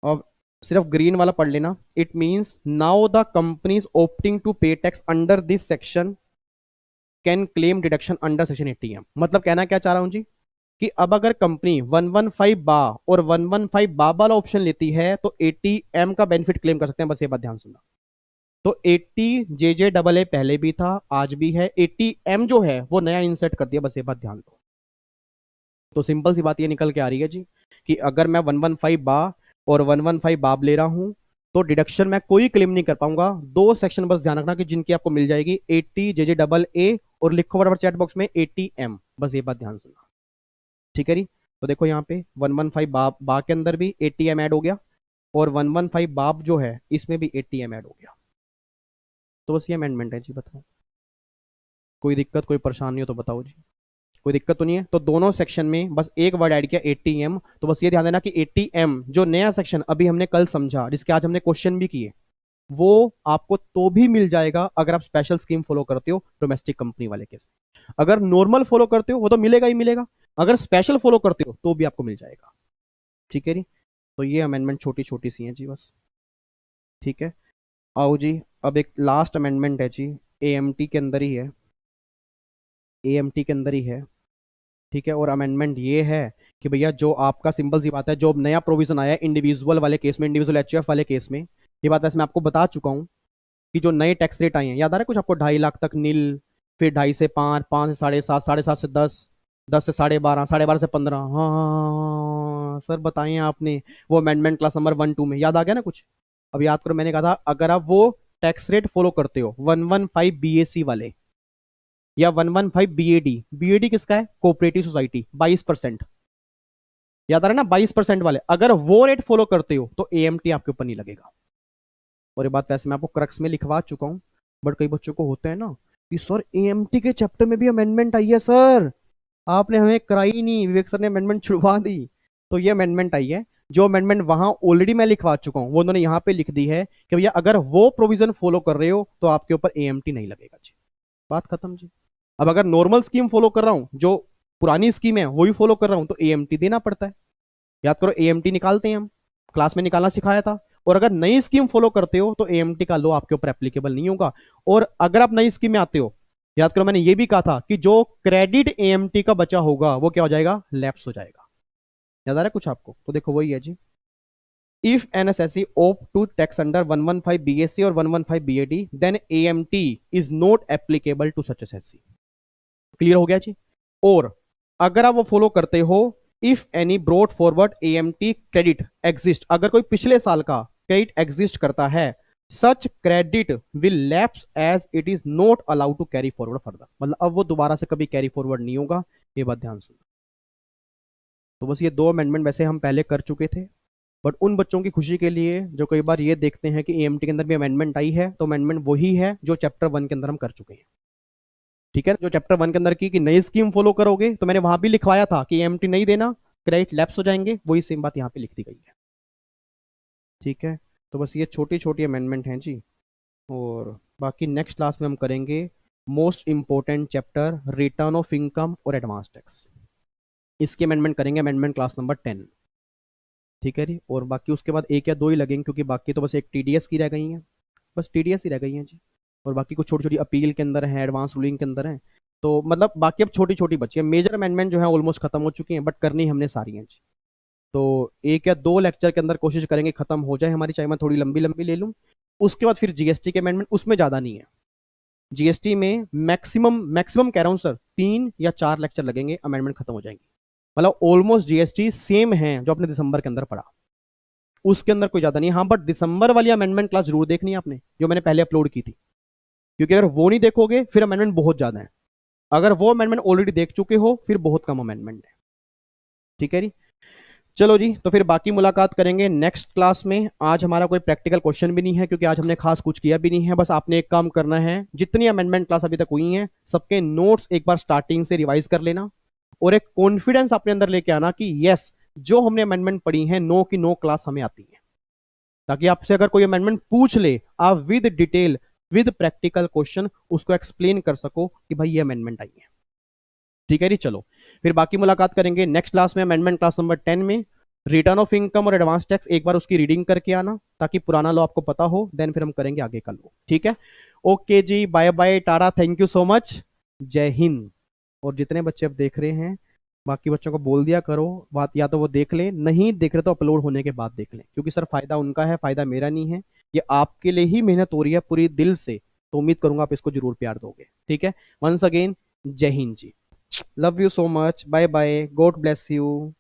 अब सिर्फ ग्रीन वाला पढ़ लेना। It means now the companies opting to pay tax under this section can claim deduction under section 80M। मतलब कहना क्या चाह रहा हूं जी कि अब अगर कंपनी 115 बा और 115 बा वाला ऑप्शन लेती है तो 80M का बेनिफिट क्लेम कर सकते हैं। बस ये बात ध्यान सुनना। तो 80 जे जे डबल ए पहले भी था आज भी है, 80M जो है वो नया इंसर्ट कर दिया, बस ये बात ध्यान दो। तो सिंपल सी बात ये निकल के आ रही है जी कि अगर मैं 115 बा और 115 बाब ले रहा हूं तो डिडक्शन मैं कोई क्लेम नहीं कर पाऊंगा। दो सेक्शन बस ध्यान रखना कि जिनकी आपको मिल जाएगी 80 जे जे डबल ए और लिखो बराबर चैट बॉक्स में 80M, बस ये बात ध्यान सुनना। ठीक है जी। तो देखो यहाँ पे 115 बा के अंदर भी 80M ऐड हो गया और 115 बाब जो है इसमें भी 80M ऐड हो गया। तो बस ये अमेंडमेंट है जी। बताओ कोई दिक्कत कोई परेशानी हो तो बताओ जी। कोई दिक्कत तो नहीं है। तो दोनों सेक्शन में बस एक वर्ड ऐड किया 80M। तो बस ये ध्यान देना कि 80M जो नया सेक्शन अभी हमने कल समझा जिसके आज हमने क्वेश्चन भी किए वो आपको तो भी मिल जाएगा अगर आप स्पेशल स्कीम फॉलो करते हो डोमेस्टिक कंपनी वाले केस। अगर नॉर्मल फॉलो करते हो वो तो मिलेगा ही मिलेगा, अगर स्पेशल फॉलो करते हो तो भी आपको मिल जाएगा। ठीक है जी। तो ये अमेंडमेंट छोटी छोटी सी है जी बस। ठीक है। आओ जी अब एक लास्ट अमेंडमेंट है जी, AMT के अंदर ही है, AMT के अंदर ही है। ठीक है। और अमेंडमेंट ये है कि भैया जो आपका सिंपल सी बात है, जो नया प्रोविजन आया है इंडिविजुअल वाले केस में, इंडिविजुअल HUF वाले केस में, ये बात वैसे मैं आपको बता चुका हूँ कि जो नए टैक्स रेट आए हैं, याद आ रहा है कुछ आपको, 2.5 लाख तक नील, फिर 2.5 से 5, 5 से 7.5, 7.5 से 10, 10 से 12.5, 12.5 से 15। हाँ सर बताइए आपने वो अमेंडमेंट क्लास नंबर 1-2 में याद आ गया ना कुछ। अब याद करो मैंने कहा था अगर आप वो टैक्स रेट फॉलो करते हो 115 BAC वाले या 115 BAD, BAD किसका है, कोऑपरेटिव सोसाइटी 22%, याद आ रहा है ना 22% वाले, अगर वो रेट फॉलो करते हो तो AMT आपके ऊपर नहीं लगेगा। और ये बात वैसे मैं आपको क्रक्स में लिखवा चुका हूं, बट कई बच्चों को होता है ना कि सर AMT के चैप्टर में भी अमेंडमेंट आई है सर, आपने हमें कराई नहीं, विवेक सर ने अमेंडमेंट छुड़वा दी। तो ये अमेंडमेंट आई है, जो अमेंडमेंट वहां ऑलरेडी मैं लिखवा चुका हूं वो उन्होंने यहाँ पे लिख दी है कि भैया अगर वो प्रोविजन फॉलो कर रहे हो तो आपके ऊपर AMT नहीं लगेगा जी। बात खत्म जी। अब अगर नॉर्मल स्कीम फॉलो कर रहा हूं, जो पुरानी स्कीम है वही फॉलो कर रहा हूं, तो AMT देना पड़ता है। याद करो AMT निकालते हैं हम, क्लास में निकालना सिखाया था। और अगर नई स्कीम फॉलो करते हो तो AMT का लो आपके ऊपर एप्लीकेबल नहीं होगा। और अगर आप नई स्कीम में आते हो, याद करो मैंने ये भी कहा था कि जो क्रेडिट AMT का बचा होगा वो क्या हो जाएगा, लैप्स हो जाएगा। याद आ रहा है कुछ आपको। तो देखो वही है जी, if NSSE opt to tax under 115 BAC और 115 BAD then AMT is not applicable to such assessee। Clear हो गया जी। और अगर आप वो फॉलो करते हो, if any brought forward AMT credit exist, अगर कोई पिछले साल का क्रेडिट एग्जिस्ट करता है, such credit will lapse as it is not allowed to carry forward further. मतलब अब वो दोबारा से कभी कैरी फॉरवर्ड नहीं होगा, ये बात ध्यान सुनो। तो बस ये दो अमेंडमेंट वैसे हम पहले कर चुके थे, बट उन बच्चों की खुशी के लिए जो कई बार ये देखते हैं कि AMT के अंदर भी अमेंडमेंट आई है, तो अमेंडमेंट वही है जो चैप्टर 1 के अंदर हम कर चुके हैं। ठीक है। जो चैप्टर 1 के अंदर की कि नई स्कीम फॉलो करोगे तो मैंने वहां भी लिखवाया था कि AMT नहीं देना, क्रेडिट लैप्स हो जाएंगे, वही सेम बात यहाँ पे लिख दी गई है। ठीक है। तो बस ये छोटी छोटी अमेंडमेंट हैं जी। और बाकी नेक्स्ट क्लास में हम करेंगे most important chapter return of income और एडवांस टैक्स, इसकी अमेंडमेंट करेंगे, अमेंडमेंट क्लास नंबर 10। ठीक है जी। और बाकी उसके बाद एक या दो ही लगेंगे क्योंकि बाकी तो बस एक TDS की रह गई हैं, बस TDS ही रह गई हैं जी। और बाकी कुछ छोटी छोटी अपील के अंदर है, एडवांस रूलिंग के अंदर है। तो मतलब बाकी अब छोटी छोटी बची है, मेजर अमेंडमेंट जो है ऑलमोस्ट खत्म हो चुकी हैं, बट करनी हमने सारी हैं जी। तो एक या दो लेक्चर के अंदर कोशिश करेंगे खत्म हो जाए हमारी, चाहे मैं थोड़ी लंबी लंबी ले लूँ। उसके बाद फिर GST के अमेंडमेंट, उसमें ज़्यादा नहीं है। GST में मैक्सिमम मैक्सिमम कह रहा हूँ सर 3 या 4 लेक्चर लगेंगे, अमेंडमेंट खत्म हो जाएंगी। मतलब ऑलमोस्ट GST सेम है जो आपने दिसंबर के अंदर पढ़ा, उसके अंदर कोई ज्यादा नहीं। हाँ बट दिसंबर वाली अमेंडमेंट क्लास जरूर देखनी है आपने, जो मैंने पहले अपलोड की थी, क्योंकि अगर वो नहीं देखोगे फिर अमेंडमेंट बहुत ज्यादा है। अगर वो अमेंडमेंट ऑलरेडी देख चुके हो फिर बहुत कम अमेंडमेंट है। ठीक है जी। चलो जी, तो फिर बाकी मुलाकात करेंगे नेक्स्ट क्लास में। आज हमारा कोई प्रैक्टिकल क्वेश्चन भी नहीं है क्योंकि आज हमने खास कुछ किया भी नहीं है। बस आपने एक काम करना है, जितनी अमेंडमेंट क्लास अभी तक हुई हैं सबके नोट्स एक बार स्टार्टिंग से रिवाइज कर लेना और एक कॉन्फिडेंस अपने अंदर लेके आना कि यस, जो हमने अमेंडमेंट पढ़ी है नो की नो क्लास हमें आती है, ताकि आपसे अगर कोई अमेंडमेंट पूछ ले आप with detail with practical question उसको एक्सप्लेन कर सको कि भाई ये अमेंडमेंट आई है। ठीक है जी, चलो फिर बाकी मुलाकात करेंगे नेक्स्ट क्लास में, अमेंडमेंट क्लास नंबर 10 में। रिटर्न ऑफ इनकम और एडवांस टैक्स एक बार उसकी रीडिंग करके आना ताकि पुराना लॉ आपको पता हो, देन फिर हम करेंगे आगे का लॉ। ठीक है, ओके जी, bye bye, tata, thank you so much, जय हिंद। और जितने बच्चे अब देख रहे हैं बाकी बच्चों को बोल दिया करो बात, या तो वो देख लें, नहीं देख रहे तो अपलोड होने के बाद देख लें, क्योंकि सर फायदा उनका है, फायदा मेरा नहीं है। ये आपके लिए ही मेहनत हो रही है पूरी दिल से, तो उम्मीद करूंगा आप इसको जरूर प्यार दोगे। ठीक है, वंस अगेन जय हिंद जी, love you so much, bye bye, God bless you.